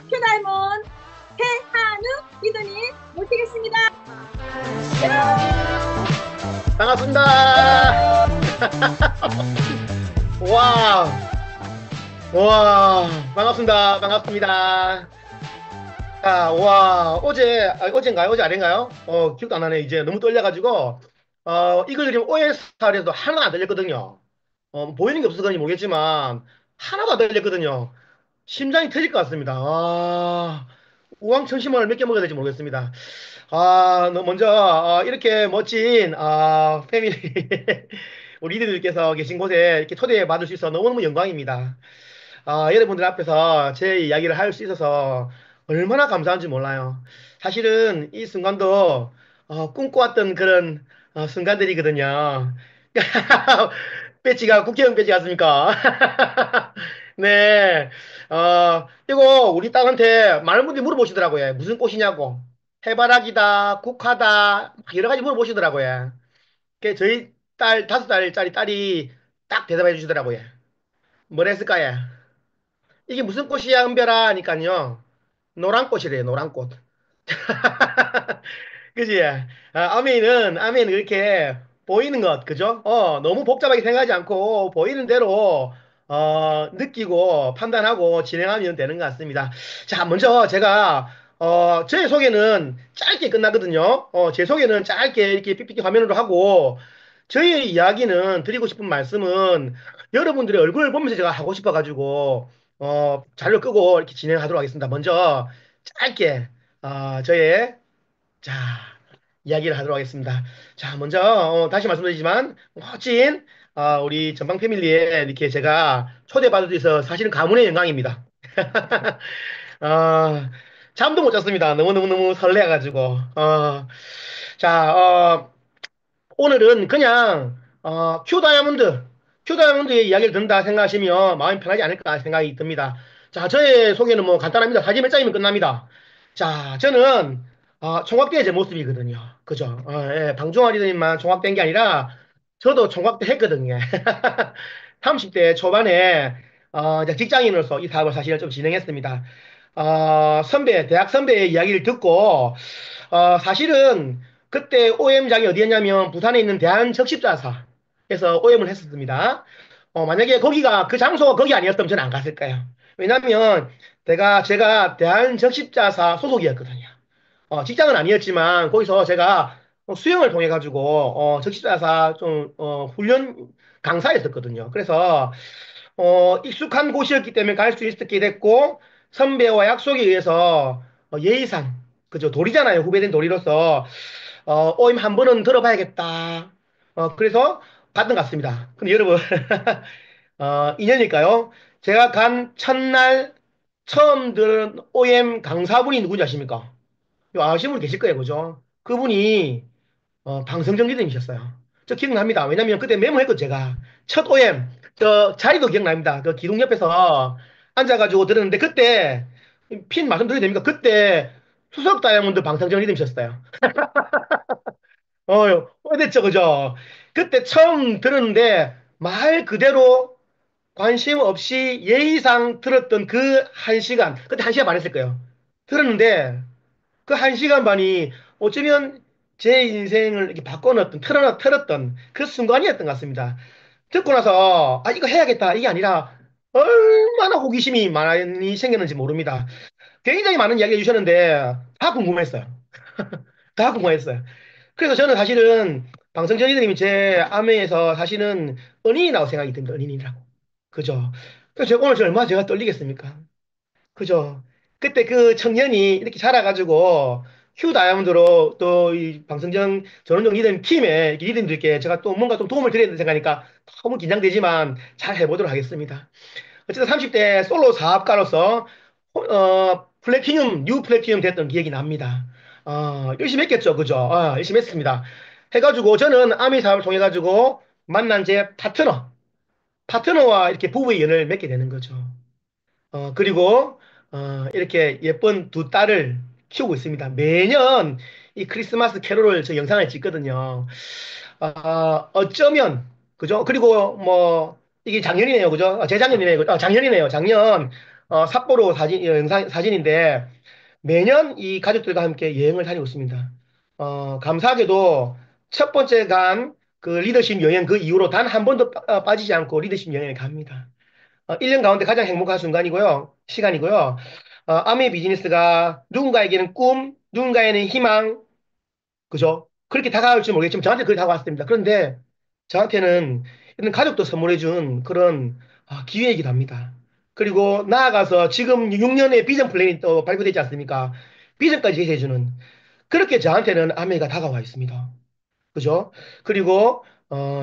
큐다이몬 해한우 리더님 모시겠습니다. 반갑습니다. 와, 와, 반갑습니다. 반갑습니다. 아, 와, 어젠가요? 어제 아닌가요? 기억도 안 나네. 이제 너무 떨려가지고, 이걸 그리면 OSR에도 하나 안 들렸거든요. 보이는 게 없어서 그런지 모르겠지만, 하나도 안 들렸거든요. 심장이 터질 것 같습니다. 아, 우왕청심원을 몇 개 먹어야 될지 모르겠습니다. 먼저, 이렇게 멋진, 패밀리, 우리 리더들께서 계신 곳에 이렇게 초대해 받을 수 있어서 너무너무 영광입니다. 여러분들 앞에서 제 이야기를 할 수 있어서 얼마나 감사한지 몰라요. 사실은 이 순간도, 꿈꿔왔던 그런, 순간들이거든요. 배지가 국회의원 배지 같습니까? 네. 이거 우리 딸한테 많은 분들이 물어보시더라고요. 무슨 꽃이냐고. 해바라기다, 국화다, 막 여러 가지 물어보시더라고요. 저희 딸, 5살짜리 딸이 딱 대답해 주시더라고요. 뭐라 했을까요? 이게 무슨 꽃이야, 은별아? 하니까요. 노란 꽃이래요, 노란 꽃. 그지? 아멘은 그렇게 보이는 것, 그죠? 너무 복잡하게 생각하지 않고, 보이는 대로, 느끼고, 판단하고, 진행하면 되는 것 같습니다. 자, 먼저 제가, 제 소개는 짧게 끝나거든요. 제 소개는 짧게 이렇게 삐삐삐 화면으로 하고, 저희 이야기는 드리고 싶은 말씀은 여러분들의 얼굴을 보면서 제가 하고 싶어가지고, 자료 끄고 이렇게 진행하도록 하겠습니다. 먼저 짧게, 저의 자, 이야기를 하도록 하겠습니다. 자, 먼저, 다시 말씀드리지만, 멋진, 우리 전방 패밀리에 이렇게 제가 초대받을 수 있어서 사실은 가문의 영광입니다. 어, 잠도 못 잤습니다. 너무너무너무 설레가지고. 자, 오늘은 그냥, 큐 다이아몬드의 이야기를 든다 생각하시면 마음이 편하지 않을까 생각이 듭니다. 자, 저의 소개는 뭐 간단합니다. 사진 몇 장이면 끝납니다. 자, 저는, 총각대의 제 모습이거든요. 그죠? 예, 방종환 리더님만 총각된 게 아니라, 저도 총각대 했거든요. 30대 초반에, 이제 직장인으로서 이 사업을 사실은 좀 진행했습니다. 대학 선배의 이야기를 듣고, 사실은 그때 OM장이 어디였냐면 부산에 있는 대한적십자사에서 OM을 했었습니다. 만약에 거기가 그 장소가 거기 아니었다면 저는 안 갔을 거예요. 왜냐면 제가 대한적십자사 소속이었거든요. 직장은 아니었지만 거기서 제가 수영을 통해 가지고 적십자사 좀 훈련 강사였었거든요. 그래서 익숙한 곳이었기 때문에 갈 수 있게 됐고 선배와 약속에 의해서 예의상 그죠 도리잖아요. 후배된 도리로서 오임 한 번은 들어봐야겠다. 그래서 받은 것 같습니다. 근데 여러분 인연일까요? 제가 간 첫날 처음 들은 OM 강사분이 누군지 아십니까? 이거 아시는 분 계실 거예요, 그죠? 그분이 방성정 리더님이셨어요. 저 기억납니다. 왜냐면 그때 메모했거든요, 제가. 첫 OM, 저 자리도 기억납니다. 그 기둥 옆에서 앉아가지고 들었는데 그때 핀 말씀드려도 됩니까? 그때 수석 다이아몬드 방성정 리더님이셨어요. 오래됐죠, 그죠? 그때 처음 들었는데 말 그대로 관심 없이 예의상 들었던 그 한 시간, 그때 한 시간 반 했을 거예요. 들었는데 그 한 시간 반이 어쩌면 제 인생을 이렇게 바꿔놓았던, 틀었던 그 순간이었던 것 같습니다. 듣고 나서, 이거 해야겠다. 이게 아니라, 얼마나 호기심이 많이 생겼는지 모릅니다. 굉장히 많은 이야기 해주셨는데, 다 궁금했어요. 다 궁금했어요. 그래서 저는 사실은, 방송전 이드님이 제 암에서 사실은 은인이라고 생각이 듭니다. 은인이라고. 그죠? 그래서 오늘 얼마나 제가 떨리겠습니까? 그죠. 그때 그 청년이 이렇게 자라가지고 휴 다이아몬드로 또 이 방송정 전원종 리더 팀에 이렇게 리더님들께 제가 또 뭔가 좀 도움을 드려야 된다 생각하니까 너무 긴장되지만 잘 해보도록 하겠습니다. 어쨌든 30대 솔로 사업가로서 뉴 플래티넘 됐던 기억이 납니다. 열심히 했겠죠. 그죠? 열심히 했습니다. 해가지고 저는 아미 사업을 통해 가지고 만난 제 파트너와 이렇게 부부의 연을 맺게 되는 거죠. 그리고, 이렇게 예쁜 두 딸을 키우고 있습니다. 매년 이 크리스마스 캐롤을 저 영상을 찍거든요. 어쩌면, 그죠? 그리고 뭐, 이게 작년이네요. 그죠? 재작년이네요. 작년이네요. 작년. 삿포로 사진인데 매년 이 가족들과 함께 여행을 다니고 있습니다. 감사하게도 첫 번째 간 그 리더십 여행 그 이후로 단 한 번도 빠지지 않고 리더십 여행을 갑니다. 1년 가운데 가장 행복한 순간이고요. 시간이고요. 아메 비즈니스가 누군가에게는 꿈, 누군가에는 희망, 그죠? 그렇게 다가올지 모르겠지만 저한테 그렇게 다가왔습니다. 그런데 저한테는 이런 가족도 선물해준 그런 기회이기도 합니다. 그리고 나아가서 지금 6년의 비전 플랜이 또 발표되지 않습니까? 비전까지 제시해주는 그렇게 저한테는 아메가 다가와 있습니다. 그죠? 그리고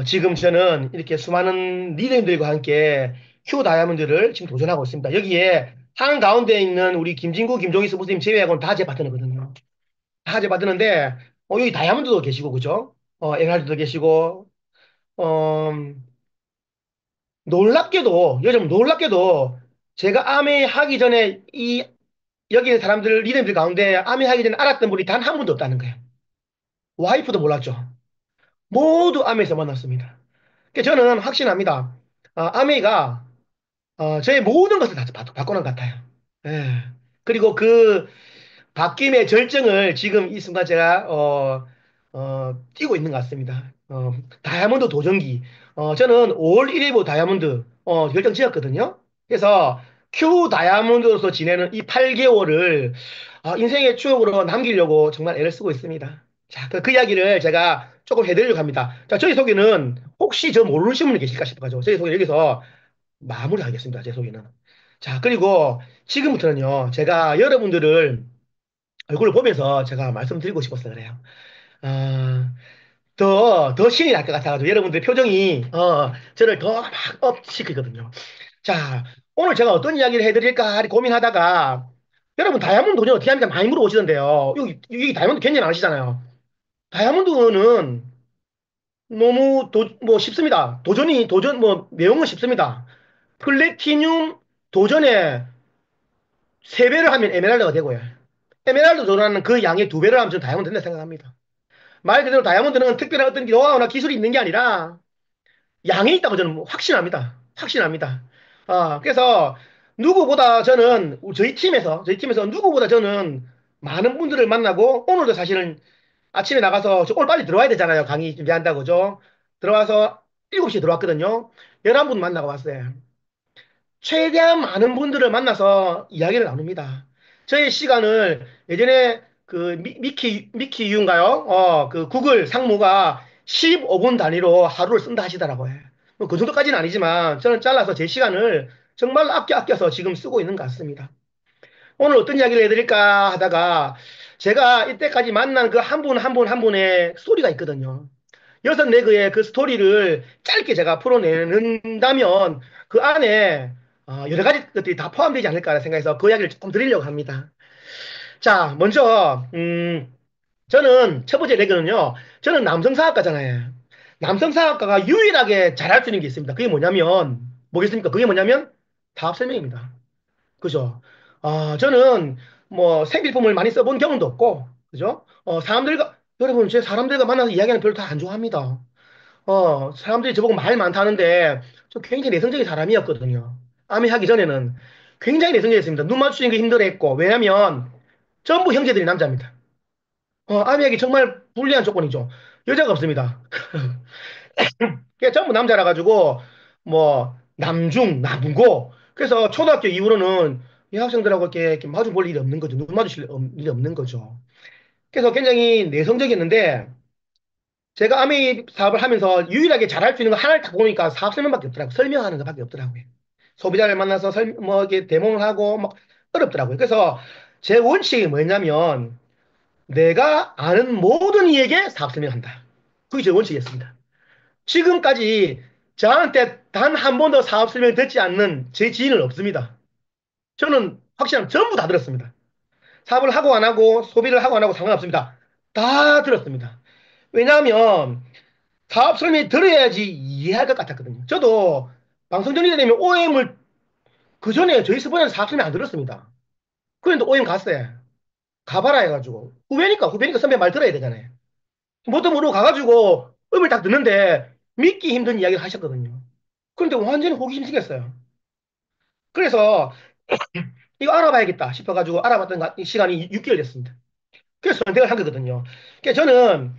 지금 저는 이렇게 수많은 리더님들과 함께 큐 다이아몬드를 지금 도전하고 있습니다. 여기에 한가운데 있는 우리 김진구, 김종희 스포츠님 제외하고는 다 제 파트너거든요. 다 제 파트너인데 여기 다이아몬드도 계시고 그죠? 에메랄드도 계시고 어, 요즘 놀랍게도 제가 아메 하기 전에 여기 있는 사람들 리더들 가운데 아메 하기 전에 알았던 분이 단 한 분도 없다는 거예요. 와이프도 몰랐죠. 모두 아메에서 만났습니다. 그러니까 저는 확신합니다. 아메이가 저의 모든 것을 다 바꿔놓은 것 같아요. 예. 그리고 그 바뀜의 절정을 지금 이 순간 제가 뛰고 있는 것 같습니다. 다이아몬드 도전기. 저는 5월 1일부터 다이아몬드 결정 지었거든요. 그래서 큐 다이아몬드로서 지내는 이 8개월을 인생의 추억으로 남기려고 정말 애를 쓰고 있습니다. 자, 그 이야기를 제가 조금 해드리려고 합니다. 자, 저희 소개는 혹시 저 모르시는 분이 계실까 싶어가지고 저희 소개 여기서 마무리하겠습니다. 제 소개는. 자, 그리고 지금부터는요, 제가 여러분들을 얼굴을 보면서 제가 말씀드리고 싶어서 그래요. 아, 더 신이 날 것 같아가지고 여러분들의 표정이 저를 더 막 업시키거든요. 자, 오늘 제가 어떤 이야기를 해드릴까 고민하다가 여러분 다이아몬드 도전 어떻게 합니까? 많이 물어보시던데요. 여기 다이아몬드 굉장히 많으시잖아요. 다이아몬드는 너무 뭐 쉽습니다. 뭐 내용은 쉽습니다. 플래티늄 도전에 3배를 하면 에메랄드가 되고요. 에메랄드 도전하는 그 양의 2배를 하면 저는 다이아몬드 된다 생각합니다. 말 그대로 다이아몬드는 특별한 어떤 노하우나 기술이 있는 게 아니라 양이 있다고 저는 확신합니다. 확신합니다. 그래서 누구보다 저희 팀에서 누구보다 저는 많은 분들을 만나고 오늘도 사실은 아침에 나가서 오늘 빨리 들어와야 되잖아요. 강의 준비한다고 그죠? 들어와서 7시에 들어왔거든요. 11분 만나고 왔어요. 최대한 많은 분들을 만나서 이야기를 나눕니다. 저의 시간을 예전에 그 미키 유인가요? 그 구글 상무가 15분 단위로 하루를 쓴다 하시더라고요. 뭐그 정도까지는 아니지만 저는 잘라서 제 시간을 정말 아껴서 지금 쓰고 있는 것 같습니다. 오늘 어떤 이야기를 해드릴까 하다가 제가 이때까지 만난 그 한 분 한 분 한 분의 스토리가 있거든요. 여섯 네그의 그 스토리를 짧게 제가 풀어내는다면 그 안에 여러 가지 것들이 다 포함되지 않을까 생각해서 그 이야기를 조금 드리려고 합니다. 자, 먼저 저는 첫 번째 레그는요. 저는 남성사학과잖아요. 남성사학과가 유일하게 잘할 수 있는 게 있습니다. 그게 뭐겠습니까? 그게 뭐냐면 사업 설명입니다. 그죠? 저는 뭐 생필품을 많이 써본 경험도 없고, 그죠? 여러분, 제 사람들과 만나서 이야기하는 별로 다 안 좋아합니다. 사람들이 저보고 말 많다는데, 저 굉장히 내성적인 사람이었거든요. 아미 하기 전에는 굉장히 내성적이었습니다. 눈 맞추는 게 힘들었고, 왜냐면 전부 형제들이 남자입니다. 아미 하기 정말 불리한 조건이죠. 여자가 없습니다. 그게 전부 남자라 가지고 뭐 남중 남고 그래서 초등학교 이후로는 여학생들하고 이렇게 마주 볼 일이 없는 거죠. 눈 마주칠 일이 없는 거죠. 그래서 굉장히 내성적이었는데 제가 아미 사업을 하면서 유일하게 잘할 수 있는 거 하나를 딱 보니까 사업 설명밖에 없더라고요. 설명하는 것밖에 없더라고요. 소비자를 만나서 뭐 이렇게 데모를 하고 막 어렵더라고요. 그래서 제 원칙이 뭐였냐면 내가 아는 모든 이에게 사업 설명한다. 그게 제 원칙이었습니다. 지금까지 저한테 단 한 번도 사업 설명 듣지 않는 제 지인은 없습니다. 저는 확실한 전부 다 들었습니다. 사업을 하고 안 하고 소비를 하고 안 하고 상관없습니다. 다 들었습니다. 왜냐하면 사업 설명이 들어야지 이해할 것 같았거든요. 저도 방송 정리가 되면 OM을 그 전에 저희 스포는 사업 설명 안 들었습니다. 그런데 OM 갔어요. 가봐라 해가지고 후배니까 선배 말 들어야 되잖아요. 뭣도 모르고 가가지고 음을 딱 듣는데 믿기 힘든 이야기를 하셨거든요. 그런데 완전히 호기심 생겼어요. 그래서 이거 알아봐야겠다 싶어가지고 알아봤던 시간이 6개월 됐습니다. 그래서 선택을 한 거거든요. 그래서 저는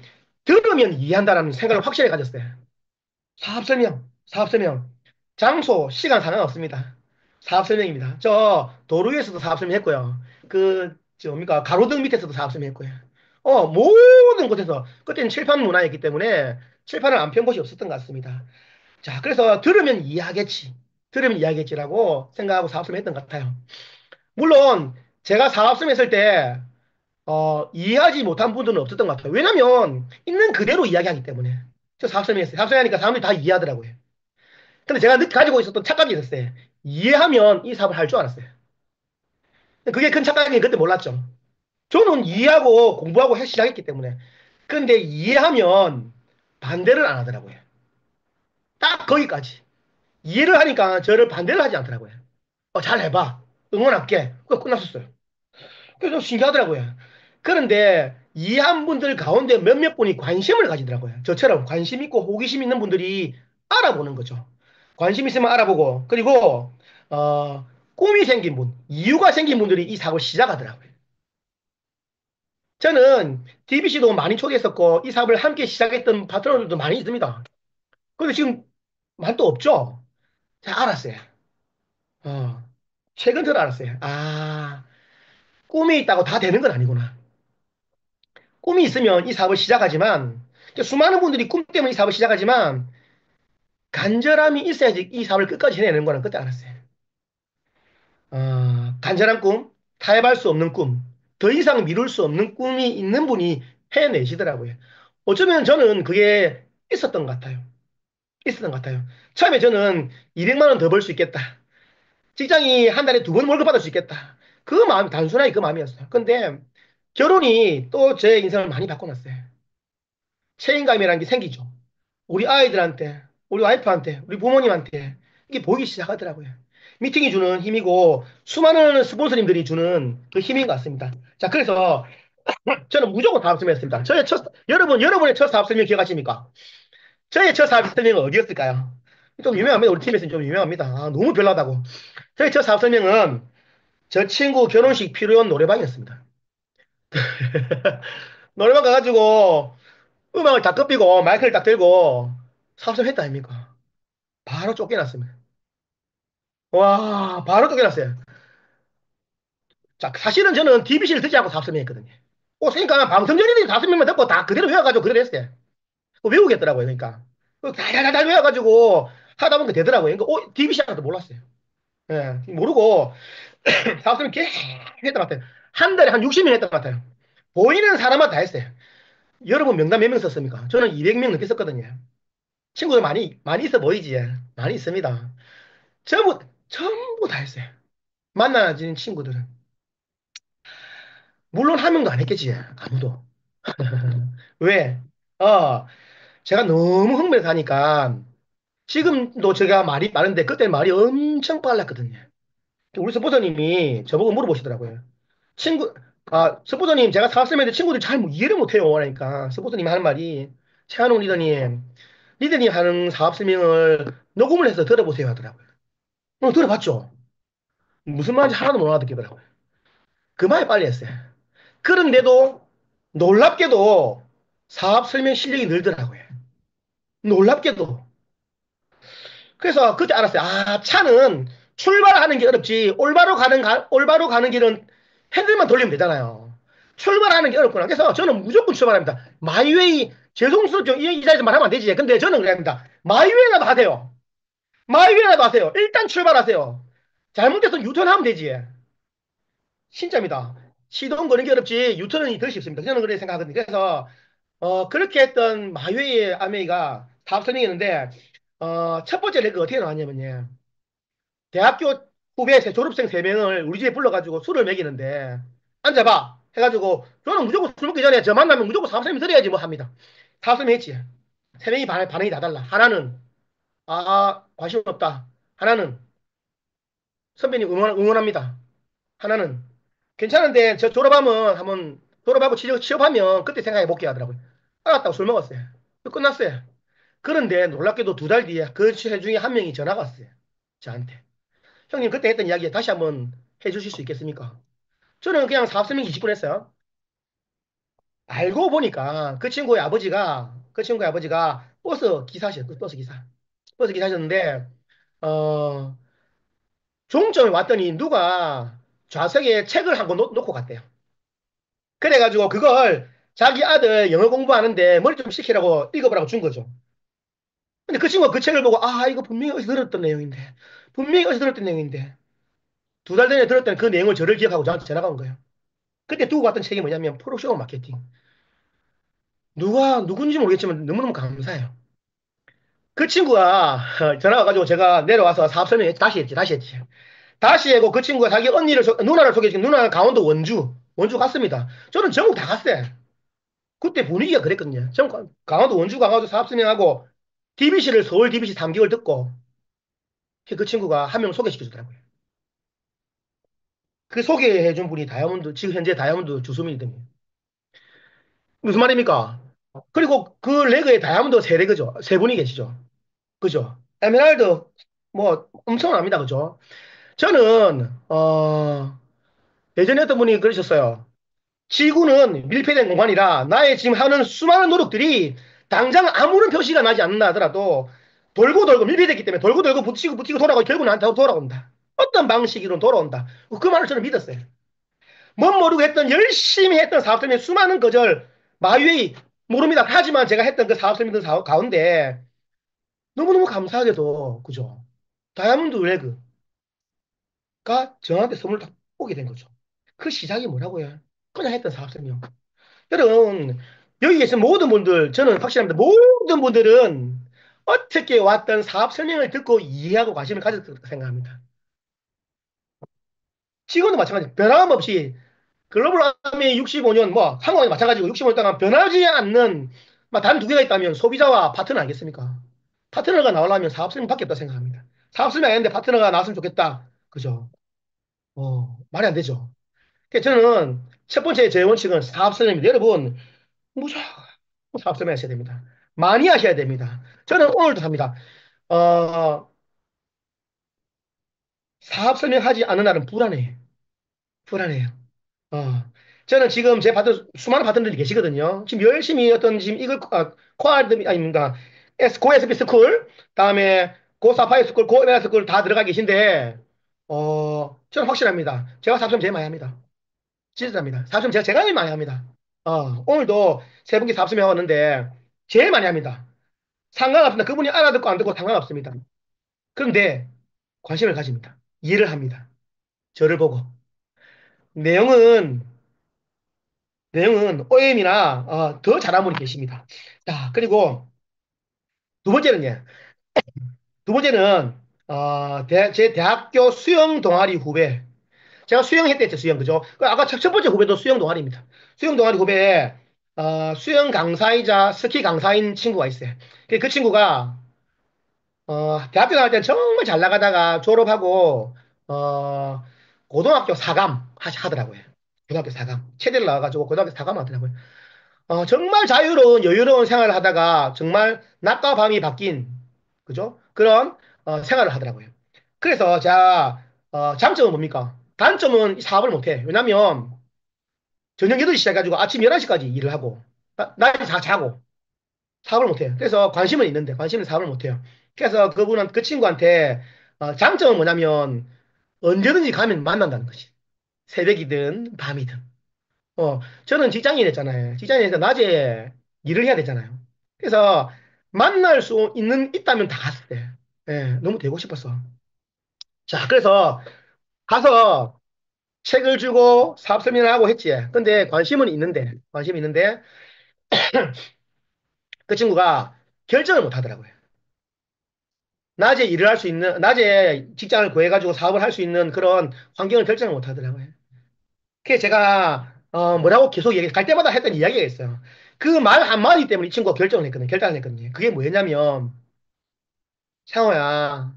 들으면 이해한다는 생각을 확실히 가졌어요. 사업 설명, 사업 설명. 장소, 시간 상관없습니다. 사업 설명입니다. 저 도로 위에서도 사업 설명했고요. 뭡니까, 가로등 밑에서도 사업 설명했고요. 모든 곳에서, 그때는 칠판 문화였기 때문에 칠판을 안 편 곳이 없었던 것 같습니다. 자, 그래서 들으면 이해하겠지. 들으면 이해하겠지라고 생각하고 사업 설명했던 것 같아요. 물론, 제가 사업 설명했을 때, 이해하지 못한 분들은 없었던 것 같아요. 왜냐면, 있는 그대로 이야기하기 때문에. 저 사업 설명했어요. 사업 설명하니까 사람들이 다 이해하더라고요. 근데 제가 가지고 있었던 착각이 있었어요. 이해하면 이 사업을 할 줄 알았어요. 그게 큰 착각이 그때 몰랐죠. 저는 이해하고 공부하고 해 시작했기 때문에. 근데 이해하면 반대를 안 하더라고요. 딱 거기까지. 이해를 하니까 저를 반대를 하지 않더라고요. 잘 해봐. 응원할게. 그거 끝났었어요. 그래서 신기하더라고요. 그런데 이해한 분들 가운데 몇몇 분이 관심을 가지더라고요. 저처럼 관심 있고 호기심 있는 분들이 알아보는 거죠. 관심 있으면 알아보고, 그리고, 꿈이 생긴 분, 이유가 생긴 분들이 이 사업을 시작하더라고요. 저는 DBC도 많이 초대했었고, 이 사업을 함께 시작했던 파트너들도 많이 있습니다. 근데 지금 많이 또 없죠? 자, 알았어요. 어, 최근 들어 알았어요. 꿈이 있다고 다 되는 건 아니구나. 꿈이 있으면 이 사업을 시작하지만, 수많은 분들이 꿈 때문에 이 사업을 시작하지만, 간절함이 있어야지 이 사업을 끝까지 해내는 거는 그때 알았어요. 간절한 꿈, 타협할 수 없는 꿈, 더 이상 미룰 수 없는 꿈이 있는 분이 해내시더라고요. 어쩌면 저는 그게 있었던 것 같아요. 있었던 것 같아요. 처음에 저는 200만 원 더 벌 수 있겠다. 직장이 한 달에 2번 월급 받을 수 있겠다. 그 마음, 단순하게 그 마음이었어요. 근데 결혼이 또 제 인생을 많이 바꿔놨어요. 책임감이라는 게 생기죠. 우리 아이들한테, 우리 와이프한테, 우리 부모님한테 이게 보이기 시작하더라고요. 미팅이 주는 힘이고 수많은 스폰서님들이 주는 그 힘인 것 같습니다. 자, 그래서 저는 무조건 사업 설명했습니다. 여러분의 첫 사업 설명 기억하십니까? 저의 첫 사업 설명은 어디였을까요? 좀 유명합니다. 우리 팀에서는 좀 유명합니다. 너무 별나다고. 저의 첫 사업 설명은 저 친구 결혼식 필요한 노래방이었습니다. 노래방 가가지고 음악을 다 끄삐고 마이크를 딱 들고 사업 설명했다 아닙니까? 바로 쫓겨났습니다. 와, 바로 쫓겨났어요. 자, 사실은 저는 DBC를 듣지 않고 사업 설명했거든요. 그러니까 방송전인들이 사업 설명만 듣고 다 그대로 외워가지고 그대로 했어요. 외우겠더라고요, 그러니까. 다다다다 외워가지고 하다 보니까 되더라고요. 그러니까, DBC 하나도 몰랐어요. 예, 모르고 사업 설명 계속 했던 것 같아요. 한 달에 한 60명 했던 것 같아요. 보이는 사람만 다 했어요. 여러분 명단 몇 명 썼습니까? 저는 200명 넘게 썼거든요. 친구들 많이 있어 보이지? 많이 있습니다. 전부 다 했어요. 만나지는 친구들은. 물론 한 명도 안 했겠지. 아무도. 왜? 어, 제가 너무 흥분해서 하니까 지금도 제가 말이 많은데 그때 말이 엄청 빨랐거든요. 우리 스포터님이 저보고 물어보시더라고요. 친구, 스포터님 제가 사업설명인데 친구들이 잘 이해를 못해요. 그러니까 스포터님이 하는 말이 최한웅 리더님 하는 사업 설명을 녹음을 해서 들어보세요 하더라고요. 들어봤죠? 무슨 말인지 하나도 못 알아듣겠더라고요. 그 말 빨리 했어요. 그런데도 놀랍게도 사업 설명 실력이 늘더라고요. 놀랍게도. 그래서 그때 알았어요. 차는 출발하는 게 어렵지. 올바로 가는 길은 핸들만 돌리면 되잖아요. 출발하는 게 어렵구나. 그래서 저는 무조건 출발합니다. 마이웨이, 죄송스럽죠. 이 자리에서 말하면 안 되지. 근데 저는 그럽니다. 마이웨이라도 하세요. 마이웨이라도 하세요. 일단 출발하세요. 잘못해서 유턴하면 되지. 진짜입니다. 시동 거는 게 어렵지 유턴이 더 쉽습니다. 저는 그렇게 생각하거든요. 그래서 그렇게 했던 마웨이의 아메이가 사업 설명이었는데 첫 번째 레그 어떻게 나왔냐면요. 대학교 졸업생 3명을 우리 집에 불러가지고 술을 먹이는데 앉아봐 해가지고 저는 무조건 술 먹기 전에 저 만나면 무조건 사업 설명 들어야지 뭐 합니다. 사업 설명 했지. 3명이 반응이 다 달라. 하나는 관심 없다. 하나는 선배님 응원합니다. 하나는 괜찮은데 저 졸업하면 한번 졸업하고 취업하면 그때 생각해 볼게 하더라고요. 알았다고 술 먹었어요. 끝났어요. 그런데 놀랍게도 2달 뒤에 그 중에 한 명이 전화가 왔어요. 저한테. 형님 그때 했던 이야기 다시 한번 해주실 수 있겠습니까? 저는 그냥 사업 설명 20분 했어요. 알고 보니까 그 친구의 아버지가 버스 기사셨고, 버스 기사. 버스 기사셨는데, 어, 종점에 왔더니 누가 좌석에 책을 한 권 놓고 갔대요. 그래가지고 그걸 자기 아들 영어 공부하는데 머리 좀 식히라고 읽어보라고 준 거죠. 근데 그 친구가 그 책을 보고, 아, 이거 분명히 어디서 들었던 내용인데. 분명히 어디서 들었던 내용인데. 2달 전에 들었던 그 내용을 저를 기억하고 저한테 전화가 온 거예요. 그때 두고 갔던 책이 뭐냐면, 프로쇼 마케팅. 누군지 모르겠지만 너무너무 감사해요. 그 친구가 전화 와가지고 제가 내려와서 사업 설명 다시 했지. 다시 하고 그 친구가 자기 누나를 소개시킨 누나는 강원도 원주 갔습니다. 저는 전국 다 갔어요. 그때 분위기가 그랬거든요. 강원도 원주 가가지고 사업 설명하고 DBC를 서울 DBC 3개월 듣고 그 친구가 한 명 소개시켜주더라고요. 그 소개해준 분이 지금 현재 다이아몬드 주소민이거든요. 무슨 말입니까? 그리고 그 레그에 다이아몬드 세 레그죠. 세 분이 계시죠. 그죠? 에메랄드 뭐 엄청납니다. 그죠? 저는 예전에 어떤 분이 그러셨어요. 지구는 밀폐된 공간이라 나의 지금 하는 수많은 노력들이 당장 아무런 표시가 나지 않는다 하더라도 돌고 돌고 밀폐됐기 때문에 돌고 돌고 붙이고 붙이고 돌아가고 결국 나한테 돌아온다. 어떤 방식으로는 돌아온다. 그 말을 저는 믿었어요. 멋 모르고 열심히 했던 사업 때문에 수많은 거절, 마유이 모릅니다. 하지만 제가 했던 그 사업 때문에 사업 가운데 너무너무 감사하게도, 그죠? 다이아몬드 레그가 저한테 선물을 딱 오게 된 거죠. 그 시작이 뭐라고요? 그냥 했던 사업 때문에. 여러분, 여기 계신 모든 분들, 저는 확실합니다. 모든 분들은 어떻게 왔던 사업 설명을 듣고 이해하고 관심을 가졌다고 생각합니다. 지금도 마찬가지. 변함없이 글로벌 와밍 65년, 뭐, 한국이 마찬가지고 65년 동안 변하지 않는, 단 두 개가 있다면 소비자와 파트너 아니겠습니까? 파트너가 나오려면 사업 설명밖에 없다 생각합니다. 사업 설명 안 했는데 파트너가 나왔으면 좋겠다. 그죠? 말이 안 되죠. 그래서 저는 첫 번째 제 원칙은 사업 설명입니다. 여러분, 무조건 사업 설명하셔야 됩니다. 많이 하셔야 됩니다. 저는 오늘도 합니다. 어, 사업 설명하지 않은 날은 불안해요. 불안해요. 어. 저는 지금 제 수많은 파트너들이 계시거든요. 지금 열심히 지금 코아드미, 아닙니다. 고에스피 스쿨, 다음에 고사파이 스쿨, 고에메라 스쿨 다 들어가 계신데, 저는 확실합니다. 제가 사업 설명 제일 많이 합니다. 진짜입니다. 사업 설명 제가 제일 많이 합니다. 오늘도 세 분께 사업 설명하는데, 제일 많이 합니다. 상관없습니다. 그분이 알아듣고 안 듣고 상관없습니다. 그런데 관심을 가집니다. 이해를 합니다. 저를 보고. 내용은, OM이나 더 잘한 분이 계십니다. 자, 그리고 두 번째는요. 두 번째는, 제 대학교 수영 동아리 후배. 제가 수영했댔죠, 수영. 그죠? 아까 첫 번째 후배도 수영 동아리입니다. 수영 동아리 후배에, 수영 강사이자 스키 강사인 친구가 있어요. 그 친구가 대학교 다닐 때 정말 잘 나가다가 졸업하고, 어, 고등학교 사감 하더라고요. 고등학교 사감. 체대를 나와가지고 고등학교 사감 하더라고요. 정말 자유로운, 여유로운 생활을 하다가 정말 낮과 밤이 바뀐, 그죠? 그런, 생활을 하더라고요. 그래서 제가, 장점은 뭡니까? 단점은 이 사업을 못해. 왜냐면, 저녁 8시 시작해가지고 아침 11시까지 일을 하고, 낮에 다 자고, 사업을 못해요. 그래서 관심은 있는데 관심은 사업을 못해요. 그래서 그 친구한테 장점은 뭐냐면 언제든지 가면 만난다는 거지. 새벽이든 밤이든. 저는 직장인이었잖아요. 직장인에서 낮에 일을 해야 되잖아요. 그래서 만날 수 있다면 다 갔어요. 예, 너무 되고 싶었어. 자, 그래서 가서 책을 주고 사업 설명을 하고 했지. 근데 관심이 있는데 그 친구가 결정을 못 하더라고요. 낮에 직장을 구해가지고 사업을 할 수 있는 그런 환경을 결정을 못 하더라고요. 그래서 제가, 뭐라고 계속 갈 때마다 했던 이야기가 있어요. 그 말 한마디 때문에 이 친구가 결단을 했거든요. 그게 뭐였냐면, 상호야,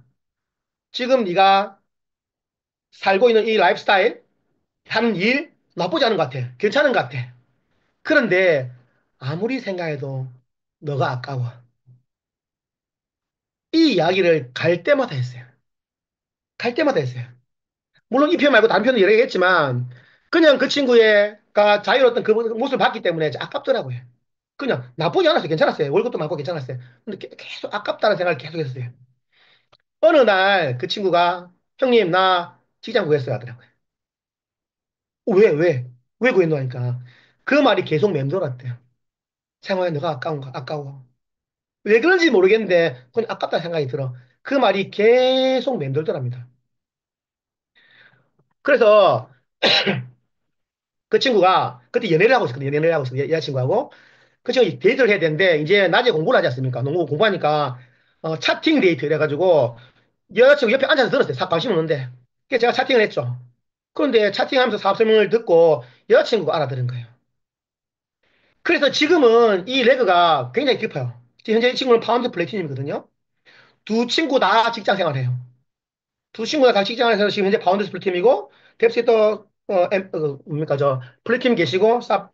지금 네가 살고 있는 이 라이프스타일, 하는 일, 나쁘지 않은 것 같아. 괜찮은 것 같아. 그런데, 아무리 생각해도 너가 아까워. 이 이야기를 갈 때마다 했어요. 갈 때마다 했어요. 물론 이 편 말고 다른 편도 여러 개 있지만, 그냥 그 친구가 자유로웠던 그 모습을 봤기 때문에 아깝더라고요. 그냥 나쁘지 않았어요. 괜찮았어요. 월급도 많고 괜찮았어요. 근데 계속 아깝다는 생각을 계속 했어요. 어느 날 그 친구가 형님, 나 직장 구했어요 하더라고요. 왜, 왜? 왜 구했노 하니까 그 말이 계속 맴돌았대요. 생활에 너가 아까운가? 아까워. 왜 그런지 모르겠는데 그냥 아깝다는 생각이 들어. 그 말이 계속 맴돌더랍니다. 그래서 그 친구가 그때 연애를 하고 있었거든요. 연애를 하고 있었거든요. 여자친구하고. 그 친구가 데이트를 해야 되는데 이제 낮에 공부를 하지 않습니까? 농구 공부하니까 차팅 데이트 이래가지고 여자친구 옆에 앉아서 들었어요. 사 관심 없는데. 그래서 제가 차팅을 했죠. 그런데 차팅하면서 사업 설명을 듣고 여자친구가 알아들은 거예요. 그래서 지금은 이 레그가 굉장히 깊어요. 지금 현재 이 친구는 파운드 플래티넘이거든요. 두 친구 다 직장 생활해요. 두 친구가 다 직장에서 지금 현재 파운드 플래티넘이고 뎁시터 뭡니까 저 플래티넘 계시고 쌉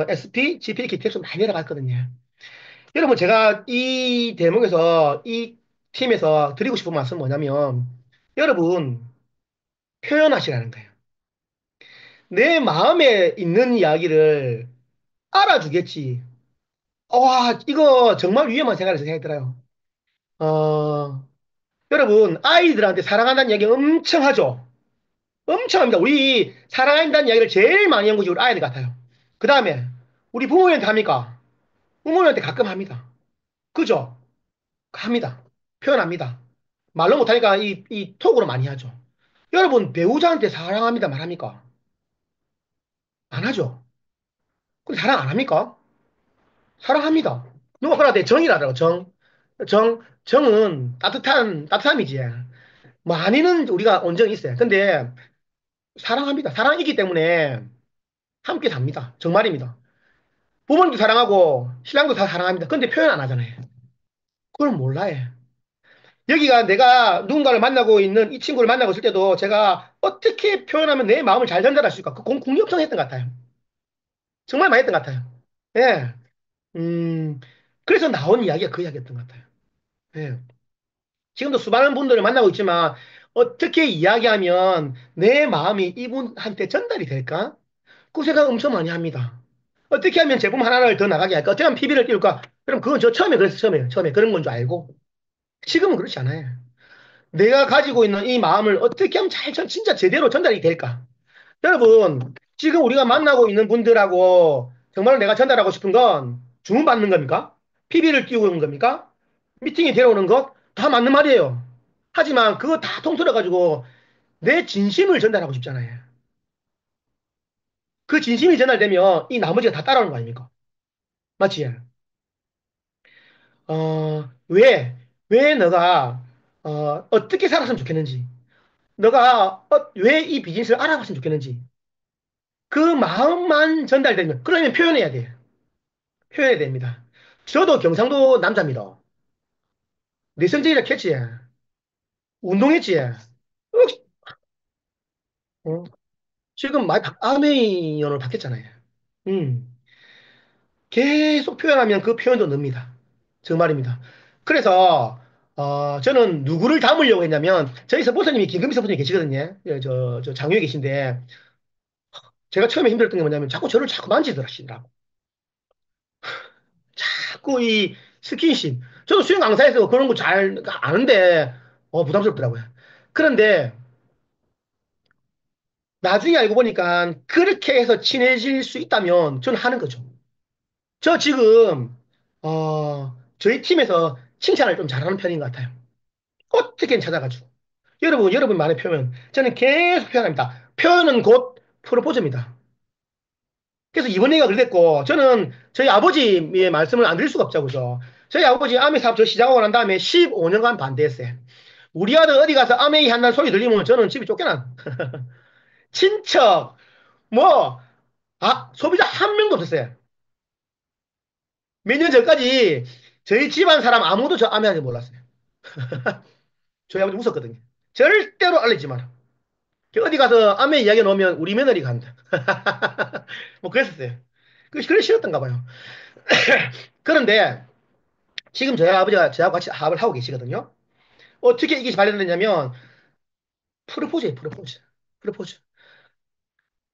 SP, GP, 기택수 많이 내려갔거든요. 여러분 제가 이 대목에서 이 팀에서 드리고 싶은 말씀은 뭐냐면 여러분 표현하시라는 거예요. 내 마음에 있는 이야기를 알아주겠지. 와, 이거 정말 위험한 생각이라서 생각이 들어요. 어, 여러분, 아이들한테 사랑한다는 이야기 엄청 하죠? 엄청 합니다. 우리 사랑한다는 이야기를 제일 많이 한 것이 우리 아이들 같아요. 그 다음에, 우리 부모님한테 합니까? 부모님한테 가끔 합니다. 그죠? 합니다. 표현합니다. 말로 못하니까 이 톡으로 많이 하죠. 여러분, 배우자한테 사랑합니다. 말합니까? 안 하죠? 근데 사랑 안 합니까? 사랑합니다. 누가 그러대 정이라더라고, 정. 정은 따뜻함이지. 많이는 우리가 온정이 있어요. 근데 사랑합니다. 사랑이기 때문에 함께 삽니다. 정말입니다. 부모님도 사랑하고 신랑도 다 사랑합니다. 근데 표현 안 하잖아요. 그걸 몰라요. 여기가 내가 누군가를 만나고 있는 이 친구를 만나고 있을 때도 제가 어떻게 표현하면 내 마음을 잘 전달할 수 있을까? 그 궁리업성 했던 것 같아요. 정말 많이 했던 것 같아요. 예. 음, 그래서 나온 이야기가 그 이야기였던 것 같아요. 예. 지금도 수많은 분들을 만나고 있지만 어떻게 이야기하면 내 마음이 이분한테 전달이 될까? 그 생각 엄청 많이 합니다. 어떻게 하면 제품 하나를 더 나가게 할까? 어떻게 하면 PB를 띄울까? 그럼 그건 저 처음에 그랬어요. 처음에 그런 건 줄 알고. 지금은 그렇지 않아요. 내가 가지고 있는 이 마음을 어떻게 하면 진짜 제대로 전달이 될까? 여러분, 지금 우리가 만나고 있는 분들하고 정말 내가 전달하고 싶은 건 주문받는 겁니까? PB를 띄우는 겁니까? 미팅에 데려오는 것? 다 맞는 말이에요. 하지만 그거 다 통틀어가지고 내 진심을 전달하고 싶잖아요. 그 진심이 전달되면 이 나머지가 다 따라오는 거 아닙니까? 맞지? 왜 너가, 어떻게 살았으면 좋겠는지, 너가 왜 이 비즈니스를 알아봤으면 좋겠는지, 그 마음만 전달되면, 그러면 표현해야 돼. 표현해야 됩니다. 저도 경상도 남자입니다. 내성적이라 캐치. 운동했지. 어, 지금 아메이언을 바뀌었잖아요. 음. 계속 표현하면 그 표현도 늡니다. 정말입니다. 그래서 저는 누구를 닮으려고 했냐면 저희 서포터님이 김금희 서포터님이 계시거든요. 예, 저 장유에 계신데 제가 처음에 힘들었던 게 뭐냐면 자꾸 저를 자꾸 만지더라시더라고. 자꾸 이 스킨십. 저도 수영 강사에서 그런 거 잘 아는데 부담스럽더라고요. 그런데 나중에 알고 보니까 그렇게 해서 친해질 수 있다면 저는 하는 거죠. 저 지금 저희 팀에서 칭찬을 좀 잘하는 편인 것 같아요. 어떻게든 찾아가지고. 여러분 말의 표현. 저는 계속 표현합니다. 표현은 곧 프로포즈입니다. 그래서 이번 얘기가 그랬고, 저는 저희 아버지의 말씀을 안 드릴 수가 없죠, 그죠? 저희 아버지 아메이 사업 저 시작하고 난 다음에 15년간 반대했어요. 우리 아들 어디 가서 아메이 한다는 소리 들리면 저는 집이 쫓겨나. 친척, 뭐, 소비자 한 명도 없었어요. 몇 년 전까지 저희 집안 사람 아무도 저 아메이한지 몰랐어요. 저희 아버지 웃었거든요. 절대로 알리지 마라. 어디 가서 아메이 이야기 나오면 우리 며느리가 한다. 뭐 그랬었어요. 그래 싫었던가 봐요. 그런데 지금 저희 아버지가 저하고 같이 사업을 하고 계시거든요. 어떻게 이게 발견됐냐면 프로포즈예요, 프로포즈. 프로포즈.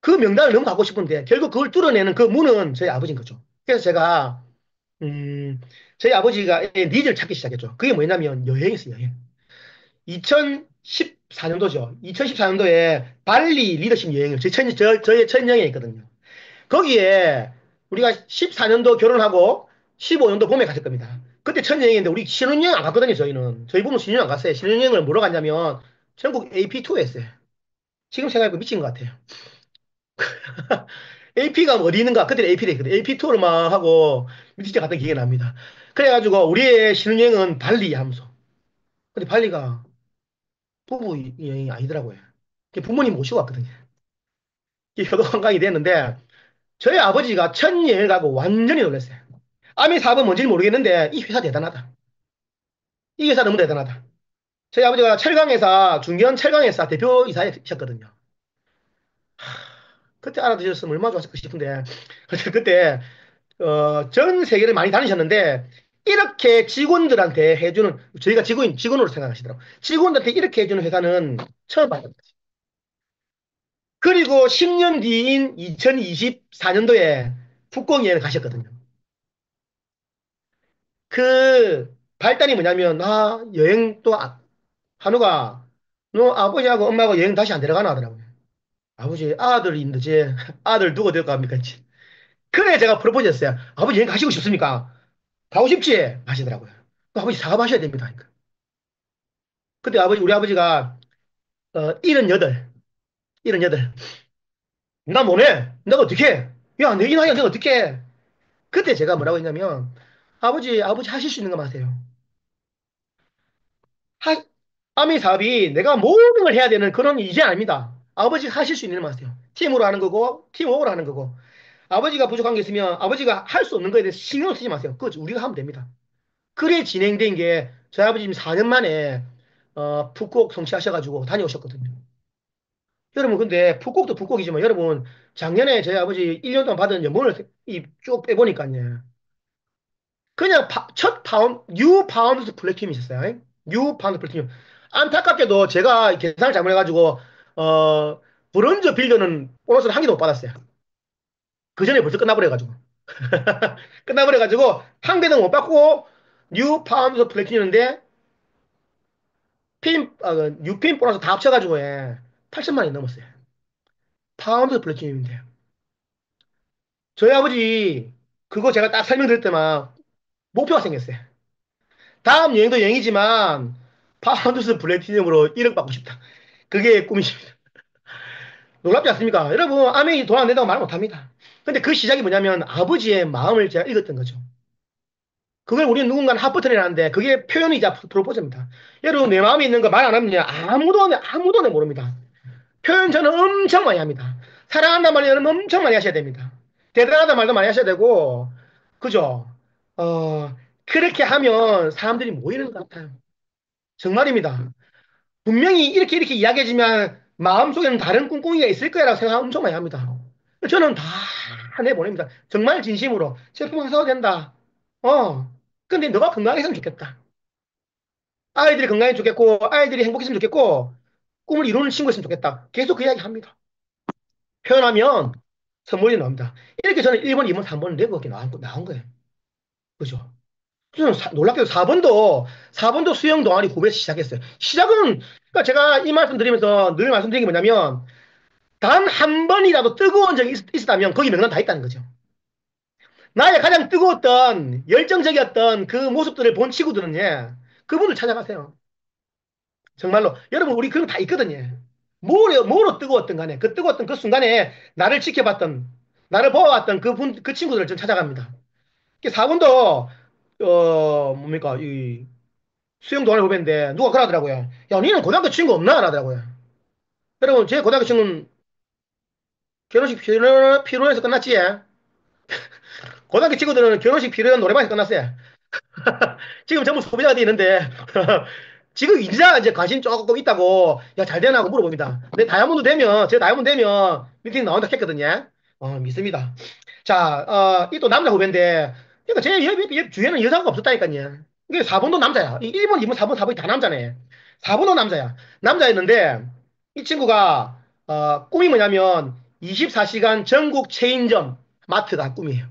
그 명단을 너무 갖고 싶은데 결국 그걸 뚫어내는 그 문은 저희 아버지인 거죠. 그래서 제가 음, 저희 아버지가 니즈를 찾기 시작했죠. 그게 뭐냐면 여행이었어요, 여행. 2014년도죠. 2014년도에 발리 리더십 여행을 저의 첫 여행이었거든요. 거기에 우리가 14년도 결혼하고 15년도 봄에 갔을 겁니다. 그때 첫 여행인데 우리 신혼여행 안 갔거든요, 저희는. 저희 부모는 신혼여행 안 갔어요. 신혼여행을 뭐로 갔냐면 전국 AP 투어였어요. 지금 생각해보면 미친 것 같아요. AP가 어디 있는가? 그때 AP를 했거든. AP 투어를 막 하고 밑에 갔던 기억이 납니다. 그래가지고 우리의 신혼여행은 발리 함소. 근데 발리가 부부 여행이 아니더라고요. 부모님 모시고 왔거든요. 이 효도 관광이 됐는데 저희 아버지가 첫 여행을 가고 완전히 놀랐어요. 아미 사업은 뭔지는 모르겠는데 이 회사 대단하다. 이 회사 너무 대단하다. 저희 아버지가 철강회사, 중견 철강회사 대표이사셨거든요. 그때 알아두셨으면 얼마나 좋았을까 싶은데 그때 전 세계를 많이 다니셨는데 이렇게 직원들한테 해주는 저희가 직원으로 생각하시더라고요. 직원들한테 이렇게 해주는 회사는 처음 봤어요. 그리고 10년 뒤인 2024년도에 북극 여행을 가셨거든요. 그 발단이 뭐냐면 여행 또 한우가 너 아버지하고 엄마하고 여행 다시 안 데려가나 하더라고요. 아버지 아들이 있는데 제 아들 누가 데려갑니까? 그래 제가 프로포즈 했어요. 아버지 여행 가시고 싶습니까? 가고 싶지? 하시더라고요. 아버지 사과하셔야 됩니다. 그러니까. 그때 우리 아버지가 78, 78. 나 뭐네? 내가 어떻게 해? 야, 내기 나이야 내가 어떻게 해? 그때 제가 뭐라고 했냐면 아버지 하실 수 있는 거 마세요. 하, 아미 사업이 내가 모든 걸 해야 되는 그런 이제 아닙니다. 아버지 하실 수 있는 거 마세요. 팀으로 하는 거고 팀워크로 하는 거고 아버지가 부족한 게 있으면 아버지가 할 수 없는 거에 대해서 신경 쓰지 마세요. 그거 우리가 하면 됩니다. 그래 진행된 게 저희 아버지 지금 4년 만에 푸꾸옥 성취하셔가지고 다녀오셨거든요. 여러분 근데 푸꾸옥도 푸꾸옥이지만 여러분 작년에 저희 아버지 1년 동안 받은 연봉을 쭉 빼보니까요. 그냥 첫 뉴 파운드 플래티넘이셨어요. 뉴 파운드 플래티넘. 안타깝게도 제가 계산을 잘못해가지고 어 브론즈 빌더는 보너스를 한 개도 못 받았어요. 그 전에 벌써 끝나버려가지고 끝나버려가지고 한 개도 못 받고 뉴 파운드 플래티넘인데 뉴핀 보너스 다 합쳐가지고 80만 원이 넘었어요. 파운드 플래티넘인데 저희 아버지 그거 제가 딱 설명드릴 때만 목표가 생겼어요. 다음 여행도 여행이지만 파운드스 플래티넘으로 1억 받고 싶다. 그게 꿈이십니다. 놀랍지 않습니까? 여러분, 아멘이 돈 안 된다고 말 못합니다. 근데 그 시작이 뭐냐면 아버지의 마음을 제가 읽었던 거죠. 그걸 우리는 누군가는 하프트라는데 그게 표현이자 프로포즈입니다. 여러분, 내 마음에 있는 거 말 안 하면 아무도 모릅니다. 표현 저는 엄청 많이 합니다. 사랑한다 말이면 엄청 많이 하셔야 됩니다. 대단하다 말도 많이 하셔야 되고, 그죠? 그렇게 하면 사람들이 모이는 것 같아요. 정말입니다. 분명히 이렇게 이야기해주면 마음속에는 다른 꿍꿍이가 있을 거라고 생각 엄청 많이 합니다. 저는 다 내보냅니다. 정말 진심으로. 제품 안 사도 된다. 근데 너가 건강했으면 좋겠다. 아이들이 건강했으면 좋겠고, 아이들이 행복했으면 좋겠고, 꿈을 이루는 친구였으면 좋겠다. 계속 그 이야기 합니다. 표현하면 선물이 나옵니다. 이렇게 저는 1번, 2번, 3번 네거게 나온 거예요. 그죠? 저는 놀랍게도 4번도 수영 동아리 후배에서 시작했어요. 시작은, 그러니까 제가 이 말씀 드리면서 늘 말씀드린 게 뭐냐면, 단 한 번이라도 뜨거운 적이 있었다면 거기 명단 다 있다는 거죠. 나의 가장 뜨거웠던, 열정적이었던 그 모습들을 본 친구들은 그분을 찾아가세요. 정말로. 여러분, 우리 그런 거 다 있거든요. 뭐로 뜨거웠던 간에, 그 뜨거웠던 그 순간에 나를 지켜봤던, 나를 보아왔던 그 친구들을 좀 찾아갑니다. 4번도, 뭡니까, 수영 동아리 후배인데, 누가 그러더라고요. 야, 니는 고등학교 친구 없나? 라더라고요. 여러분, 제 고등학교 친구는 결혼식 피로해서 끝났지, 예? 고등학교 친구들은 결혼식 피로연 노래방에서 끝났어요. 지금 전부 소비자가 돼 있는데, 지금 이제 관심 조금 있다고, 야, 잘 되나 하고 물어봅니다. 근데 제가 다이아몬드 되면 미팅 나온다 했거든요. 믿습니다. 자, 이 또 남자 후배인데, 그러니까 제 주위에는 여자가 없었다니까요. 이게 4번도 남자야. 1번, 2번, 4번, 4번이 다 남자네. 4번도 남자야. 남자였는데, 이 친구가, 꿈이 뭐냐면 24시간 전국 체인점 마트가 꿈이에요.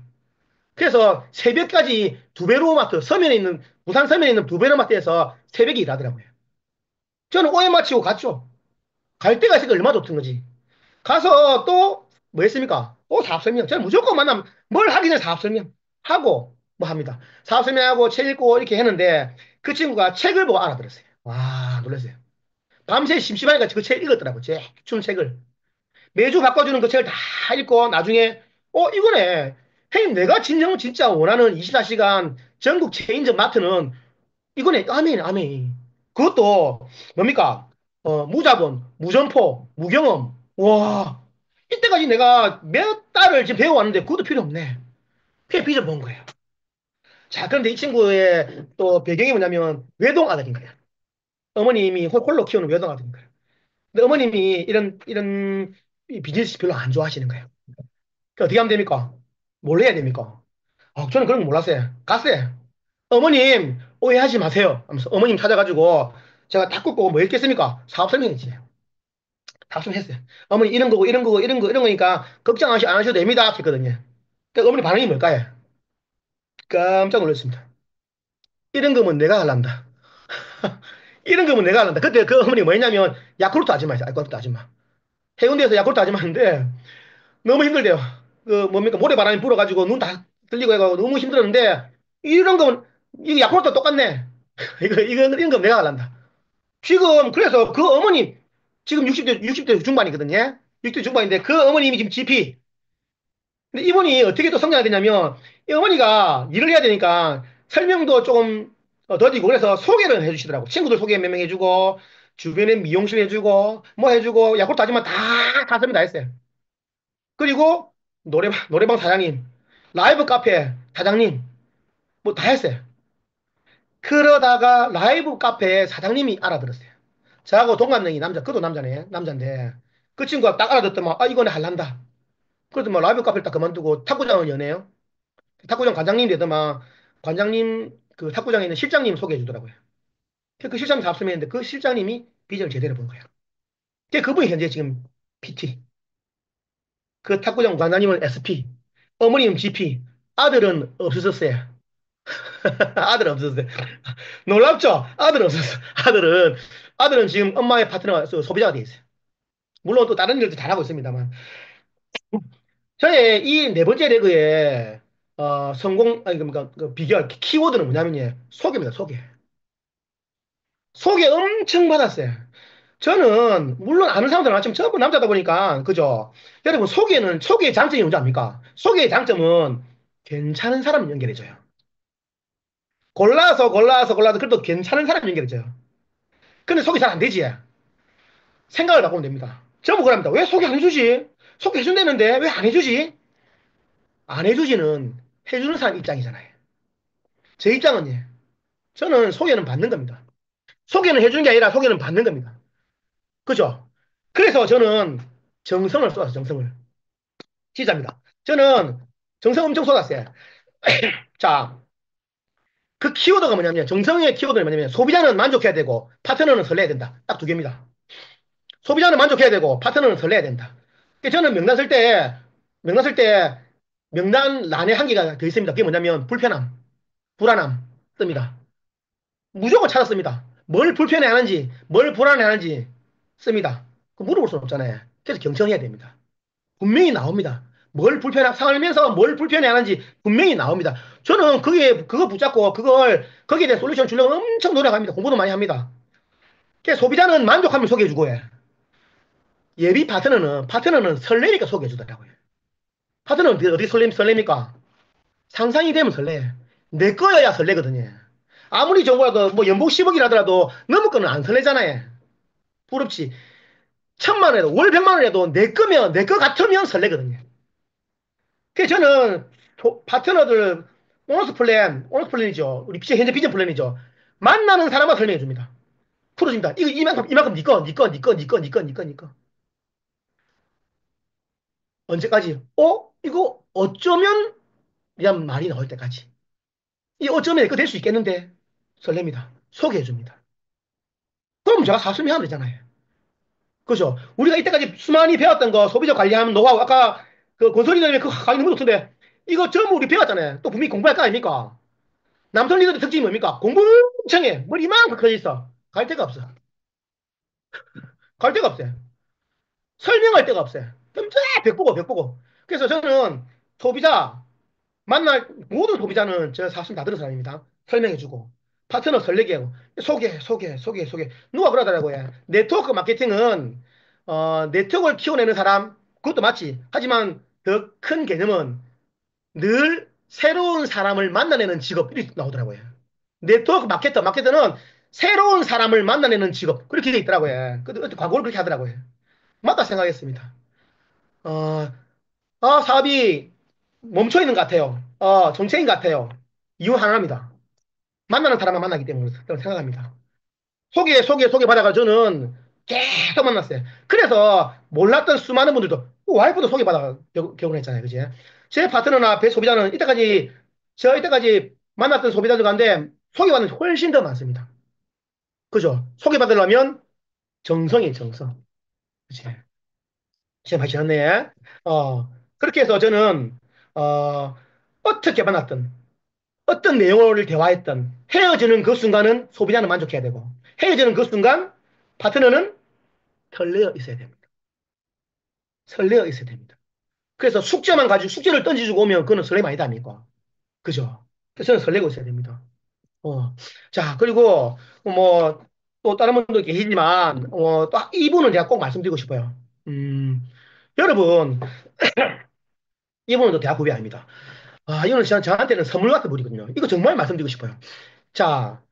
그래서 새벽까지 두배로 마트, 서면에 있는, 부산 서면에 있는 두배로 마트에서 새벽에 일하더라고요. 저는 오해 마치고 갔죠. 갈 데가 있으니까 얼마나 좋던 거지. 가서 또, 뭐 했습니까? 또 사업 설명. 저는 무조건 만나면 뭘 하기 전에 사업 설명 하고 뭐 합니다. 사업 설명하고 책 읽고 이렇게 했는데 그 친구가 책을 보고 알아들었어요. 와, 놀랐어요. 밤새 심심하니까 그 책 읽었더라고. 제 춤 책을. 매주 바꿔주는 그 책을 다 읽고 나중에 이거네. 형님 내가 진짜 원하는 24시간 전국 체인점 마트는 이거네. 아멘, 아멘. 그것도 뭡니까? 무자본, 무점포, 무경험. 와, 이때까지 내가 몇 달을 지금 배워왔는데 그것도 필요 없네. 그냥 빚어본 거예요. 자, 그런데 이 친구의 또 배경이 뭐냐면 외동 아들인 거예요. 어머님이 홀로 키우는 외동 아들인 거예요. 근데 어머님이 이런 이 비즈니스 별로 안 좋아하시는 거예요. 그 어떻게 하면 됩니까? 뭘 해야 됩니까? 저는 그런 거 몰랐어요. 갔어요. 어머님, 오해하지 마세요. 하면서 어머님 찾아가지고 제가 탁 굽고 뭐 했겠습니까? 사업 설명했지. 다 설명했어요. 어머니 이런 거고 이런 거고 이런 거니까 걱정 안 하셔도 됩니다. 했거든요. 그 어머니 반응이 뭘까요? 깜짝 놀랐습니다. 이런 거면 내가 할란다. 이런 거면 내가 할란다. 그때 그 어머니 뭐였냐면 야쿠르트 아줌마였어요. 야쿠르트 아줌마. 해운대에서 야쿠르트 아줌마인데 너무 힘들대요. 그 뭡니까 모래바람이 불어가지고 눈 다 들리고 해가지고 너무 힘들었는데 이런 거면 이거 야쿠르트 똑같네. 이거 이런 거 내가 할란다. 지금 그래서 그 어머님 지금 60대 중반이거든요. 60대 중반인데 그 어머님이 지금 GP. 근데 이분이 어떻게 또 성장이 되냐면 이 어머니가 일을 해야 되니까 설명도 조금 더디고 그래서 소개를 해주시더라고. 친구들 소개 몇 명 해주고 주변에 미용실 해주고 뭐 해주고 야쿠르트 아줌마 다 설명 다 했어요. 그리고 노래방 사장님, 라이브 카페 사장님 뭐 다 했어요. 그러다가 라이브 카페 사장님이 알아들었어요. 저하고 동갑내기 남자, 그도 남자네, 남자인데 그 친구가 딱 알아듣더만 이거는 할란다. 그래서 뭐 라이브 카페를 딱 그만두고 탁구장을 여네요. 탁구장 관장님이 되더만 관장님 그 탁구장에 있는 실장님 소개해 주더라고요. 그 실장님 잡수했는데 그 실장님이 비전을 제대로 본 거예요. 그분이 현재 지금 PT, 그 탁구장 관장님은 SP, 어머니는 GP, 아들은 없었어요. 아들은 없었어요. 놀랍죠? 아들은 없었어. 아들은 지금 엄마의 파트너 소비자가 돼 있어요. 물론 또 다른 일도 잘하고 있습니다만. 저의 이 네 번째 레그의 성공, 아니, 그러니까 그 비결, 키워드는 뭐냐면요. 소개입니다, 소개. 소개 엄청 받았어요. 저는, 물론 아는 사람들 마침 전부 남자다 보니까, 그죠? 여러분, 소개의 장점이 뭔지 압니까? 소개의 장점은 괜찮은 사람 연결해줘요. 골라서, 그래도 괜찮은 사람 연결해줘요. 근데 소개 잘 안 되지. 생각을 바꾸면 됩니다. 저보고 그럽니다. 왜 소개 안 해주지? 소개해준다는데 왜 안 해주지? 안 해주지는 해주는 사람 입장이잖아요. 제 입장은요. 저는 소개는 받는 겁니다. 소개는 해주는 게 아니라 소개는 받는 겁니다. 그죠? 그래서 저는 정성을 쏟았어요, 정성을. 진짜입니다. 저는 정성 엄청 쏟았어요. 자, 그 키워드가 뭐냐면, 정성의 키워드는 뭐냐면, 소비자는 만족해야 되고, 파트너는 설레야 된다. 딱 두 개입니다. 소비자는 만족해야 되고, 파트너는 설레야 된다. 저는 명단 쓸 때, 명단 란에 한 개가 더 있습니다. 그게 뭐냐면, 불편함, 불안함, 씁니다. 무조건 찾았습니다. 뭘 불편해 하는지, 뭘 불안해 하는지 씁니다. 그 물어볼 수는 없잖아요. 그래서 경청해야 됩니다. 분명히 나옵니다. 살면서 뭘 불편해 하는지 분명히 나옵니다. 저는 그거 붙잡고 거기에 대해 솔루션 주려고 엄청 노력합니다. 공부도 많이 합니다. 그래서 소비자는 만족하면 소개해주고 해. 파트너는 설레니까 소개해주더라고요. 파트너는 어떻게 설렙니까? 상상이 되면 설레. 내 거여야 설레거든요. 아무리 정보라도 뭐 연봉 10억이라더라도 넘을 거는 안 설레잖아요. 부럽지. 1,000만 원 해도 월 100만 원 해도 내 거 같으면 설레거든요. 그래서 저는 파트너들 오너스 플랜이죠. 우리 현재 비전 플랜이죠. 만나는 사람만 설명해 줍니다. 풀어줍니다. 이만큼 네 거. 언제까지? 이거 어쩌면 이란 말이 나올 때까지. 이 어쩌면 이거 될 수 있겠는데 설렙니다. 소개해 줍니다. 그럼 제가 사수미 하면 되잖아요. 그죠? 우리가 이때까지 수많이 배웠던 거, 소비자 관리하는 노하우, 아까 그 권설이님이 그 강의 너무 좋던데, 이거 전부 우리 배웠잖아요. 또 분명히 공부할 거 아닙니까? 남성 리더의 특징이 뭡니까? 공부를 엄청 해. 머리 이만큼 커져 있어. 갈 데가 없어. 갈 데가 없어요. 설명할 데가 없어요. 점점 벽 보고, 벽 보고. 그래서 저는 소비자, 만날 모든 소비자는 저 사실 다 들은 사람입니다. 설명해주고 파트너 설레게 하고 소개. 누가 그러더라고요. 네트워크 마케팅은 네트워크를 키워내는 사람 그것도 맞지. 하지만 더 큰 개념은 늘 새로운 사람을 만나내는 직업 이렇게 나오더라고요. 네트워크 마케터는 새로운 사람을 만나내는 직업 그렇게 돼 있더라고요. 그 광고를 그렇게 하더라고요. 맞다 생각했습니다. 어, 사업이 멈춰 있는 것 같아요. 정체인 것 같아요. 이유 하나입니다. 만나는 사람만 만나기 때문에 그렇게 생각합니다. 소개 받아가 저는 계속 만났어요. 그래서 몰랐던 수많은 분들도 와이프도 소개받아가 결혼했잖아요. 그지? 제 파트너나 배 소비자는 이때까지 만났던 소비자들 가운데 소개받는 게 훨씬 더 많습니다. 그죠? 소개받으려면 정성이 정성. 그치? 시간 많이 지났네. 그렇게 해서 저는, 어떻게 만났든, 어떤 내용을 대화했든, 헤어지는 그 순간은 소비자는 만족해야 되고, 헤어지는 그 순간, 파트너는 설레어 있어야 됩니다. 설레어 있어야 됩니다. 그래서 숙제만 가지고 숙제를 던지주고 오면 그거는 설렘 아니다 아닙니까? 그죠? 그래서 저는 설레고 있어야 됩니다. 어. 자, 그리고, 뭐, 또 다른 분도 계시지만, 또 이분은 제가 꼭 말씀드리고 싶어요. 음, 여러분, 이분은 또 대학 후배 아닙니다. 이거는 저한테는 선물 같은 분이거든요. 이거 정말 말씀드리고 싶어요. 자,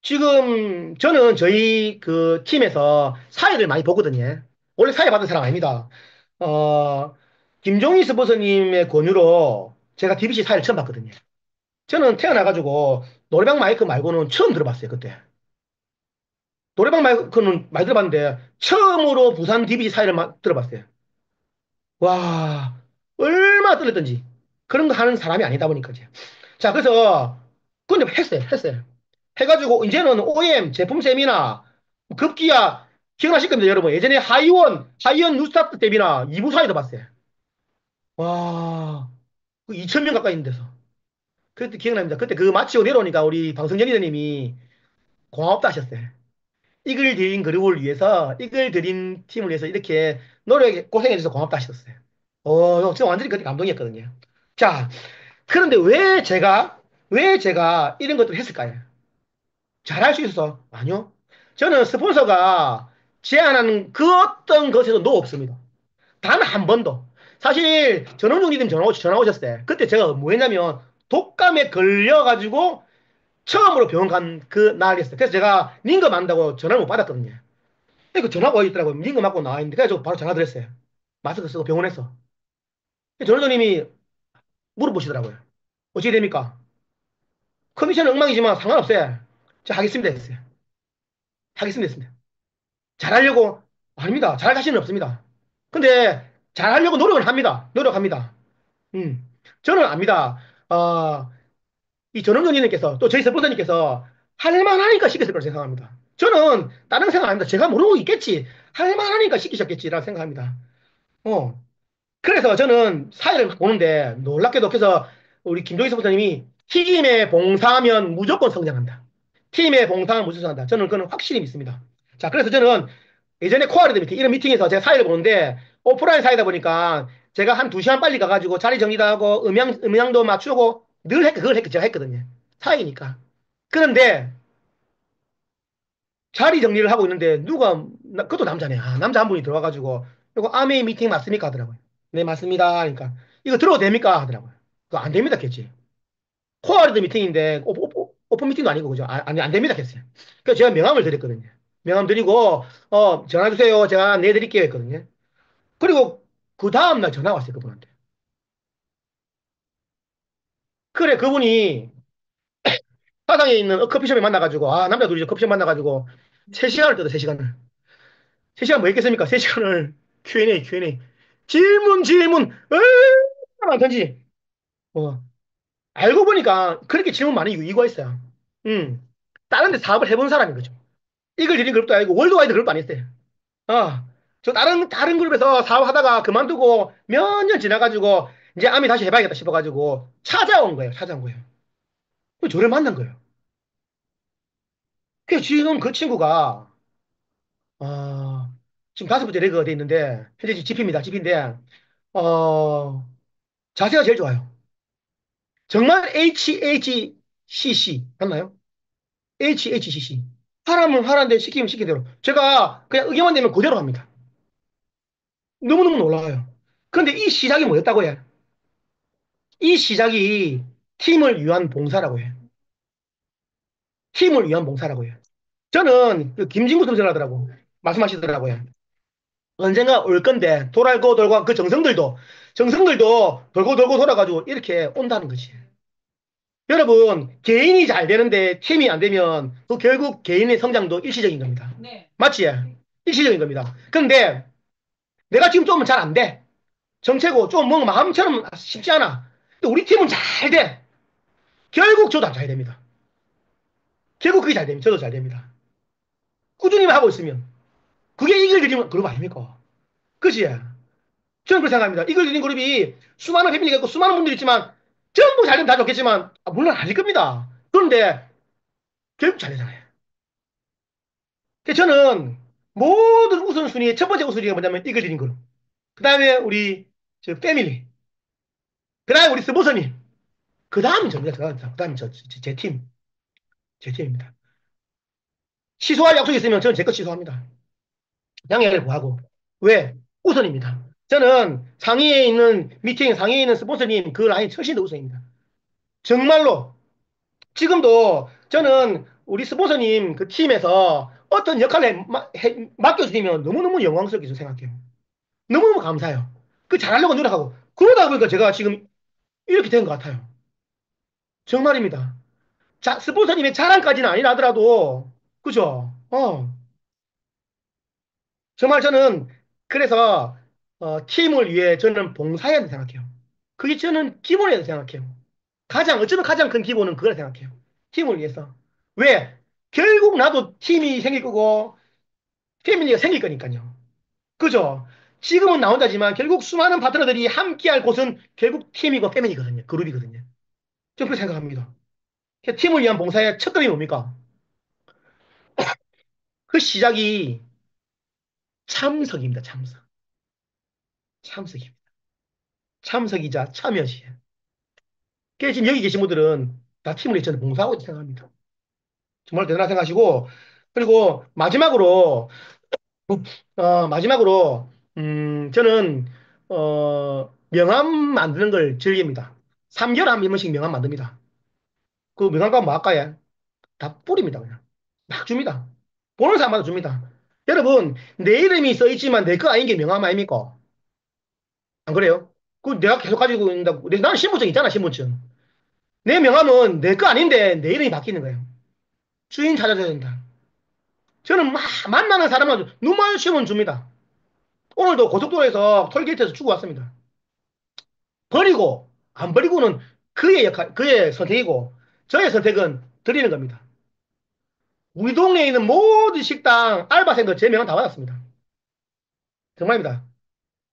지금 저는 저희 그 팀에서 사회를 많이 보거든요. 원래 사회 받은 사람 아닙니다. 어, 김종희 스포츠님의 권유로 제가 DBC 사회를 처음 봤거든요. 저는 태어나가지고 노래방 마이크 말고는 처음 들어봤어요, 그때. 노래방 마이크는 많이 들어봤는데 처음으로 부산 DBC 사회를 들어봤어요. 와, 얼마나 떨렸던지. 그런 거 하는 사람이 아니다 보니까. 이제. 자, 그래서, 근데 했어요. 해가지고, 이제는 OEM 제품 세미나, 급기야, 기억나실 겁니다, 여러분. 예전에 하이원 뉴스타트 데뷔나 2부 사이도 봤어요. 와, 그 2,000명 가까이 있는 데서. 그때 기억납니다. 그때 그거 마치고 내려오니까 우리 방성재 리더님이 고맙다 하셨어요. 이글 드린 그룹을 위해서, 이글 드린 팀을 위해서 이렇게 고생해줘서 고맙다 하셨어요. 진짜 완전히 그때 감동이었거든요. 자, 그런데 왜 제가 이런 것들을 했을까요? 잘할 수 있어서? 아니요. 저는 스폰서가 제안하는 그 어떤 것에도 노 없습니다. 단 한 번도. 사실, 전원중 리듬 전화 오셨어요. 그때 제가 뭐 했냐면, 독감에 걸려가지고 처음으로 병원 간 그 날이었어요. 그래서 제가 링거 만다고 전화를 못 받았거든요. 그 전화가 와 있더라고요. 링거 맞고 나와 있는데. 그래서 바로 전화 드렸어요. 마스크 쓰고 병원에서. 전원장님이 물어보시더라고요. 어떻게 됩니까? 커미션은 엉망이지만 상관없어요. 자, 하겠습니다 했어요. 하겠습니다 했습니다. 잘하려고 아닙니다. 잘할 자신은 없습니다. 근데 잘하려고 노력을 합니다. 노력합니다. 음. 저는 압니다. 이 전원장님께서 또 저희 서포터님께서 할만하니까 시켰을 거라 생각합니다. 저는 다른 생각 아닙니다. 제가 모르고 있겠지. 할만하니까 시키셨겠지라고 생각합니다. 어. 그래서 저는 사회를 보는데 놀랍게도 그래서 우리 김종희 서포터님이 팀에 봉사하면 무조건 성장한다. 팀에 봉사하면 무조건 성장한다. 저는 그건 확실히 믿습니다. 자, 그래서 저는 예전에 코아리드 미팅, 이런 미팅에서 제가 사회를 보는데 오프라인 사회다 보니까 제가 한 2시간 빨리 가가지고 자리 정리도 하고 음향도 맞추고 제가 했거든요. 사회니까. 그런데 자리 정리를 하고 있는데 그것도 남자네. 남자 한 분이 들어와가지고 이거 아메이 미팅 맞습니까? 하더라고요. 네, 맞습니다. 그러니까 이거 들어도 됩니까? 하더라고요. 그거 안 됩니다. 겠지. 코아리드 미팅인데 오픈 미팅도 아니고 그죠? 안 됩니다. 겠어요. 그래서 제가 명함을 드렸거든요. 명함 드리고 전화 주세요. 제가 내드릴게요 했거든요. 그리고 그 다음날 전화 왔어요. 그분한테. 그래 그분이 사상에 있는 커피숍에 만나가지고 남자 둘이 커피숍 만나가지고 3시간을 뜯어 3시간을 3시간 뭐 했겠습니까? 3시간을 Q&A 질문 얼마나 많던지 어, 알고 보니까 그렇게 질문 많은 이유가 있어요. 음. 다른 데 사업을 해본 사람인 거죠. 이걸 드린 그룹도 아니고 월드와이드 그룹도 아니었어요. 아, 저 다른 그룹에서 사업하다가 그만두고 몇 년 지나가지고 이제 아미 다시 해봐야겠다 싶어가지고 찾아온 거예요. 찾아온 거예요. 그 저를 만난 거예요. 그 지금 그 친구가 어, 지금 다섯 번째 레그가 돼 있는데 현재 지금 GP입니다. GP인데 자세가 제일 좋아요. 정말 HHCC 맞나요? HHCC. 하라면 하라는데 시키면 시키대로. 제가 그냥 의견만 내면 그대로 합니다. 너무너무 놀라워요. 그런데 이 시작이 뭐였다고 해? 이 시작이 팀을 위한 봉사라고 해. 팀을 위한 봉사라고 해요. 저는 그 김진구 선생을 하더라고. 말씀하시더라고요. 언젠가 올 건데, 돌고 돌고 그 정성들도 돌고 돌고 돌아가지고 이렇게 온다는 거지. 여러분, 개인이 잘 되는데 팀이 안 되면 그 결국 개인의 성장도 일시적인 겁니다. 네. 맞지? 일시적인 겁니다. 근데 내가 지금 좀 잘 안 돼. 정체고 좀 뭔가 마음처럼 쉽지 않아. 근데 우리 팀은 잘 돼. 결국 저도 잘 됩니다. 결국 그게 잘 됩니다. 저도 잘 됩니다. 꾸준히 하고 있으면. 그게 이걸 드리는 그룹 아닙니까? 그지? 저는 그렇게 생각합니다. 이걸 드린 그룹이 수많은 패밀리가 있고 수많은 분들이 있지만 전부 잘 되면 다 좋겠지만 물론 아닐 겁니다. 그런데 결국 잘 되잖아요. 그래서 저는 모든 우선순위의 첫 번째 우선순위가 뭐냐면 이걸 드린 그룹. 그 다음에 우리 저 패밀리. 그 다음에 우리 스포서님. 그 다음은 접니다. 그 다음은 제 팀. 제 팀입니다. 취소할 약속이 있으면 저는 제 거 취소합니다. 양해를 구하고. 왜? 우선입니다. 저는 상위에 있는 미팅, 상위에 있는 스폰서님 그 라인 훨씬 더 우선입니다. 정말로 지금도 저는 우리 스폰서님 그 팀에서 어떤 역할을 맡겨주시면 너무너무 영광스럽게 생각해요. 너무너무 감사해요. 그 잘하려고 노력하고 그러다 보니까 제가 지금 이렇게 된 것 같아요. 정말입니다. 자, 스폰서님의 자랑까지는 아니라더라도 그죠? 정말 저는 그래서 팀을 위해 저는 봉사해야 된다 생각해요. 그게 저는 기본이라고 생각해요. 어쩌면 가장 큰 기본은 그걸 생각해요. 팀을 위해서. 왜? 결국 나도 팀이 생길 거고 패밀리가 생길 거니까요. 그죠? 지금은 나 혼자지만 결국 수많은 파트너들이 함께할 곳은 결국 팀이고 패밀리거든요. 그룹이거든요. 좀 그렇게 생각합니다. 팀을 위한 봉사의 첫 걸음이 뭡니까? 그 시작이 참석입니다. 참석. 참석입니다. 참석이자 참여지. 그래서 지금 여기 계신 분들은 다 팀을 위해 저는 봉사하고 있다고 생각합니다. 정말 대단하다 생각하시고, 그리고 마지막으로, 저는, 명함 만드는 걸 즐깁니다. 3개월에 한 번씩 명함 만듭니다. 그 명함가 뭐 할까요? 다 뿌립니다, 그냥. 막 줍니다. 보는 사람마다 줍니다. 여러분, 내 이름이 써 있지만 내 거 아닌 게 명함 아닙니까? 안 그래요? 그 내가 계속 가지고 있는다고. 나는 신분증 있잖아, 신분증. 내 명함은 내 거 아닌데 내 이름이 바뀌는 거예요. 주인 찾아줘야 된다. 저는 막 만나는 사람은 눈 마주치면 줍니다. 오늘도 고속도로에서 톨게이트에서 주고 왔습니다. 버리고 안 버리고는 그의 역할, 그의 선택이고 저의 선택은 드리는 겁니다. 우리 동네에 있는 모든 식당 알바생들 제 명은 다 받았습니다. 정말입니다.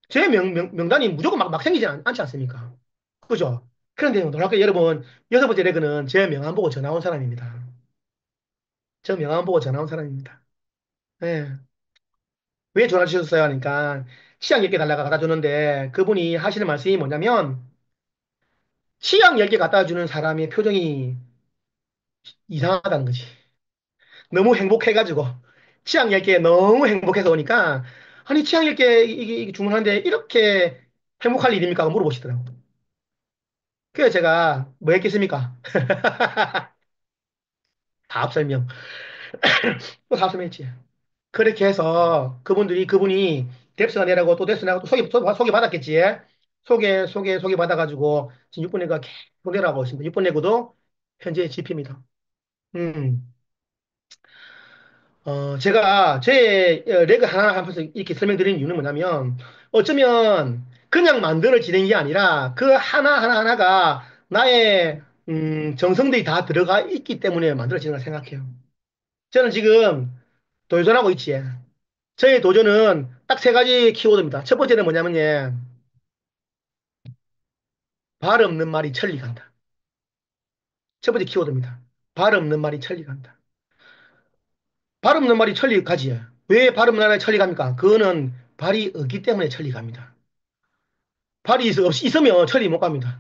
제 명단이 무조건 막 생기지 않지 않습니까? 그죠? 그런데 놀랍게 여러분 여섯 번째 레그는 제 명함 보고 전화 온 사람입니다. 저 명함 보고 전화 온 사람입니다. 예. 왜 전화 주셨어요? 하니까 치약 10개 달라고 갖다 주는데 그분이 하시는 말씀이 뭐냐면 치약 10개 갖다 주는 사람의 표정이 이상하다는 거지. 너무 행복해가지고 치약 10개 너무 행복해서 오니까 아니 치약 10개 이게 주문하는데 이렇게 행복할 일입니까? 하고 물어보시더라고. 그래서 제가 뭐 했겠습니까? 다합 설명. 또 다합 설명했지. 그렇게 해서 그분이 뎁스가 내라고 또 뎁스 내라고 또 소개 받았겠지. 소개 받아가지고 지금 6번 내가 계속 내라고 있습니다. 6번 내고도 현재 GP입니다. 음, 제가 제 레그 하나 하면서 이렇게 설명드리는 이유는 뭐냐면 어쩌면 그냥 만들어지는 게 아니라 그 하나하나가 나의 정성들이 다 들어가 있기 때문에 만들어지는 걸 생각해요. 저는 지금 도전하고 있지. 저의 도전은 딱 세 가지 키워드입니다. 첫 번째는 뭐냐면, 예, 발 없는 말이 천리 간다. 첫 번째 키워드입니다. 발 없는 말이 천리 간다. 발 없는 말이 천리 가지. 왜 발 없는 말이 천리 갑니까? 그거는 발이 없기 때문에 천리 갑니다. 발이 있으면 천리 못 갑니다.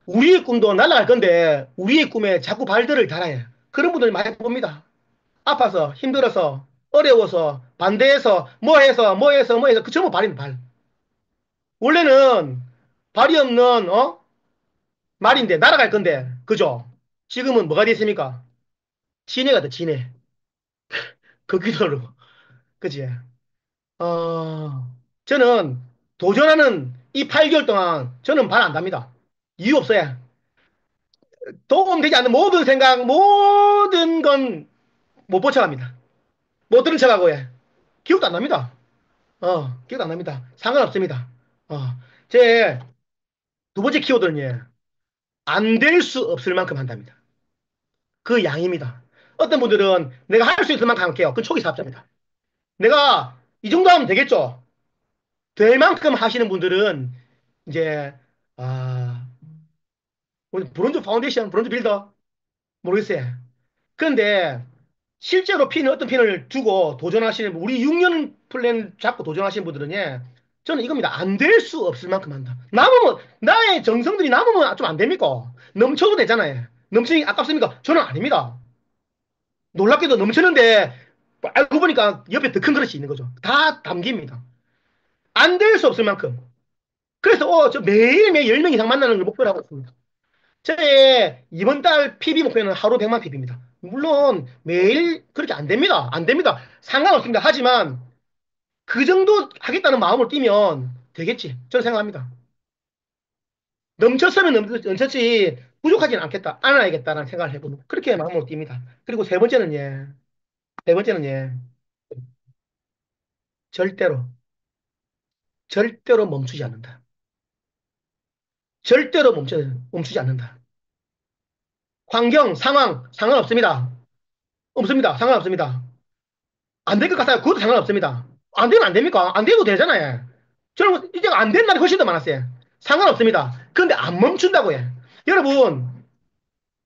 우리의 꿈도 날아갈 건데, 우리의 꿈에 자꾸 발들을 달아야 해요. 그런 분들 많이 봅니다. 아파서, 힘들어서, 어려워서, 반대해서, 뭐 해서, 그 전부 발입니다, 발. 원래는 발이 없는, 말인데, 날아갈 건데, 그죠? 지금은 뭐가 됐습니까? 진해가 돼, 진해. 그 기도로. 그지? 저는 도전하는 이 8개월 동안 저는 발 안 답니다. 이유 없어요. 도움되지 않는 모든 생각, 모든 건 못 뻗쳐갑니다. 못 들은 척하고 해. 기억도 안 납니다. 기억도 안 납니다. 상관없습니다. 어, 제 두 번째 키워드는 안 될 수 없을 만큼 한답니다. 그 양입니다. 어떤 분들은 내가 할 수 있을 만큼 할게요. 그건 초기 사업자입니다. 내가 이 정도 하면 되겠죠. 될 만큼 하시는 분들은 이제 아 브론즈 파운데이션, 브론즈 빌더 모르겠어요. 그런데 실제로 어떤 핀을 두고 도전하시는 우리 6년 플랜 잡고 도전하시는 분들은 저는 이겁니다. 안 될 수 없을 만큼 한다. 남으면 나의 정성들이 남으면 좀 안 됩니까? 넘쳐도 되잖아요. 넘치기 아깝습니까? 저는 아닙니다. 놀랍게도 넘치는데 알고 보니까 옆에 더 큰 그릇이 있는 거죠. 다 담깁니다. 안 될 수 없을 만큼. 그래서 저 매일매일 10명 이상 만나는 걸 목표로 하고 있습니다. 저의 이번 달 PB 목표는 하루 100만 PB입니다. 물론 매일 그렇게 안 됩니다. 안 됩니다. 상관없습니다. 하지만 그 정도 하겠다는 마음을 띄면 되겠지. 저는 생각합니다. 넘쳤으면 넘쳤지 부족하지는 않겠다. 안아야겠다라는 생각을 해보는 그렇게 마음을 띕니다. 그리고 세 번째는 절대로 절대로 멈추지 않는다. 절대로 멈추지 않는다. 환경, 상황 상관없습니다. 없습니다. 상관없습니다. 안 될 것 같아요. 그것도 상관없습니다. 안 되면 안 됩니까? 안 돼도 되잖아요. 저는 이제 안 된 날이 훨씬 더 많았어요. 상관없습니다. 그런데 안 멈춘다고 해. 여러분,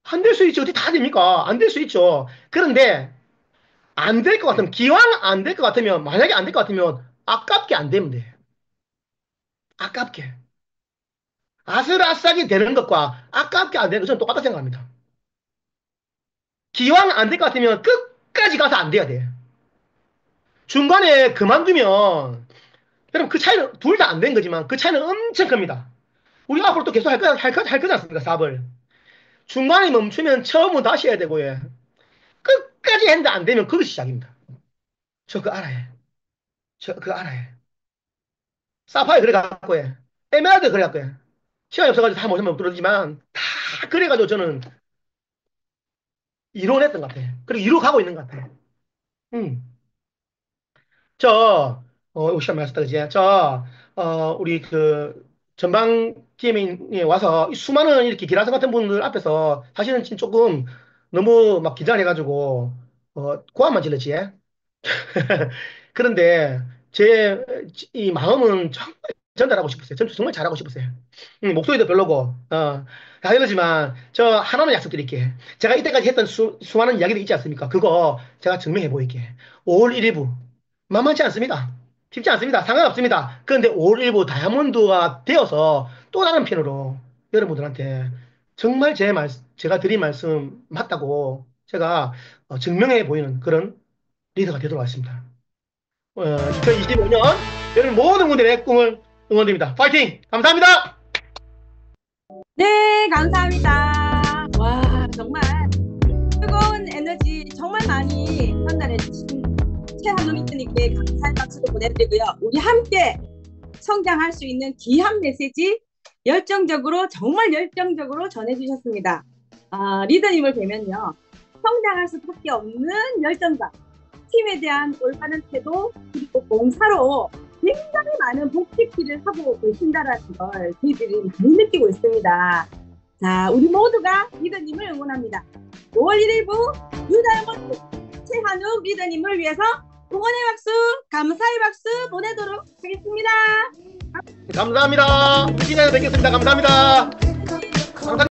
안 될 수 있죠. 어떻게 다 됩니까? 안 될 수 있죠. 그런데 안 될 것 같으면, 기왕 안 될 것 같으면, 만약에 안 될 것 같으면, 아깝게 안 되면 돼. 아깝게. 아슬아슬하게 되는 것과 아깝게 안 되는 것은 똑같다 생각합니다. 기왕 안 될 것 같으면 끝까지 가서 안 돼야 돼. 중간에 그만두면, 여러분 그 차이는 둘 다 안 된 거지만 그 차이는 엄청 큽니다. 우리 앞으로 또 계속 할 거지 않습니까? 사업을. 중간에 멈추면 처음으로 다시 해야 되고요. 끝까지 했는데 안 되면 그것이 시작입니다. 저 그거 알아요. 저 그거 알아요. 사파이 그래 갖고 해. 에메랄드 그래 갖고 해. 시간이 없어가지고 다 못하면 들어지만 다 그래가지고 저는 이뤄냈던 것 같아요. 그리고 이뤄가고 있는 것 같아요. 음. 이거 시간 많았었다, 그지? 우리 전방팀에 와서 이 수많은 이렇게 기라성 같은 분들 앞에서 사실은 지금 조금 너무 막 긴장해가지고, 고함만 질렀지? 그런데 제 이 마음은 정말 전달하고 싶었어요. 정말 잘하고 싶었어요. 목소리도 별로고, 다 이러지만 저 하나는 약속드릴게. 제가 이때까지 했던 수많은 이야기들 있지 않습니까? 그거 제가 증명해 보일게. 5월 1일부 만만치 않습니다. 쉽지 않습니다. 상관없습니다. 그런데 5월 1일부 다이아몬드가 되어서 또 다른 편으로 여러분들한테 정말 제가 드린 말씀 맞다고 제가 증명해 보이는 그런 리더가 되도록 하겠습니다. 2025년 여러분 모든 분들의 꿈을 응원드립니다. 파이팅! 감사합니다. 네, 감사합니다. 와, 정말 뜨거운 에너지 정말 많이 전달해 주신 최한우 리더님께 감사의 박수도 보내드리고요. 우리 함께 성장할 수 있는 귀한 메시지 열정적으로 정말 열정적으로 전해주셨습니다. 리더님을 뵈면요. 성장할 수밖에 없는 열정과 팀에 대한 올바른 태도 그리고 봉사로 굉장히 많은 복직기를 하고 계신다는 걸 저희들이 많이 느끼고 있습니다. 자, 우리 모두가 리더님을 응원합니다. 5월 1일부 뉴다이아몬드 최한우 리더님을 위해서 응원의 박수, 감사의 박수 보내도록 하겠습니다. 감사합니다. 우리 시간에 뵙겠습니다. 감사합니다.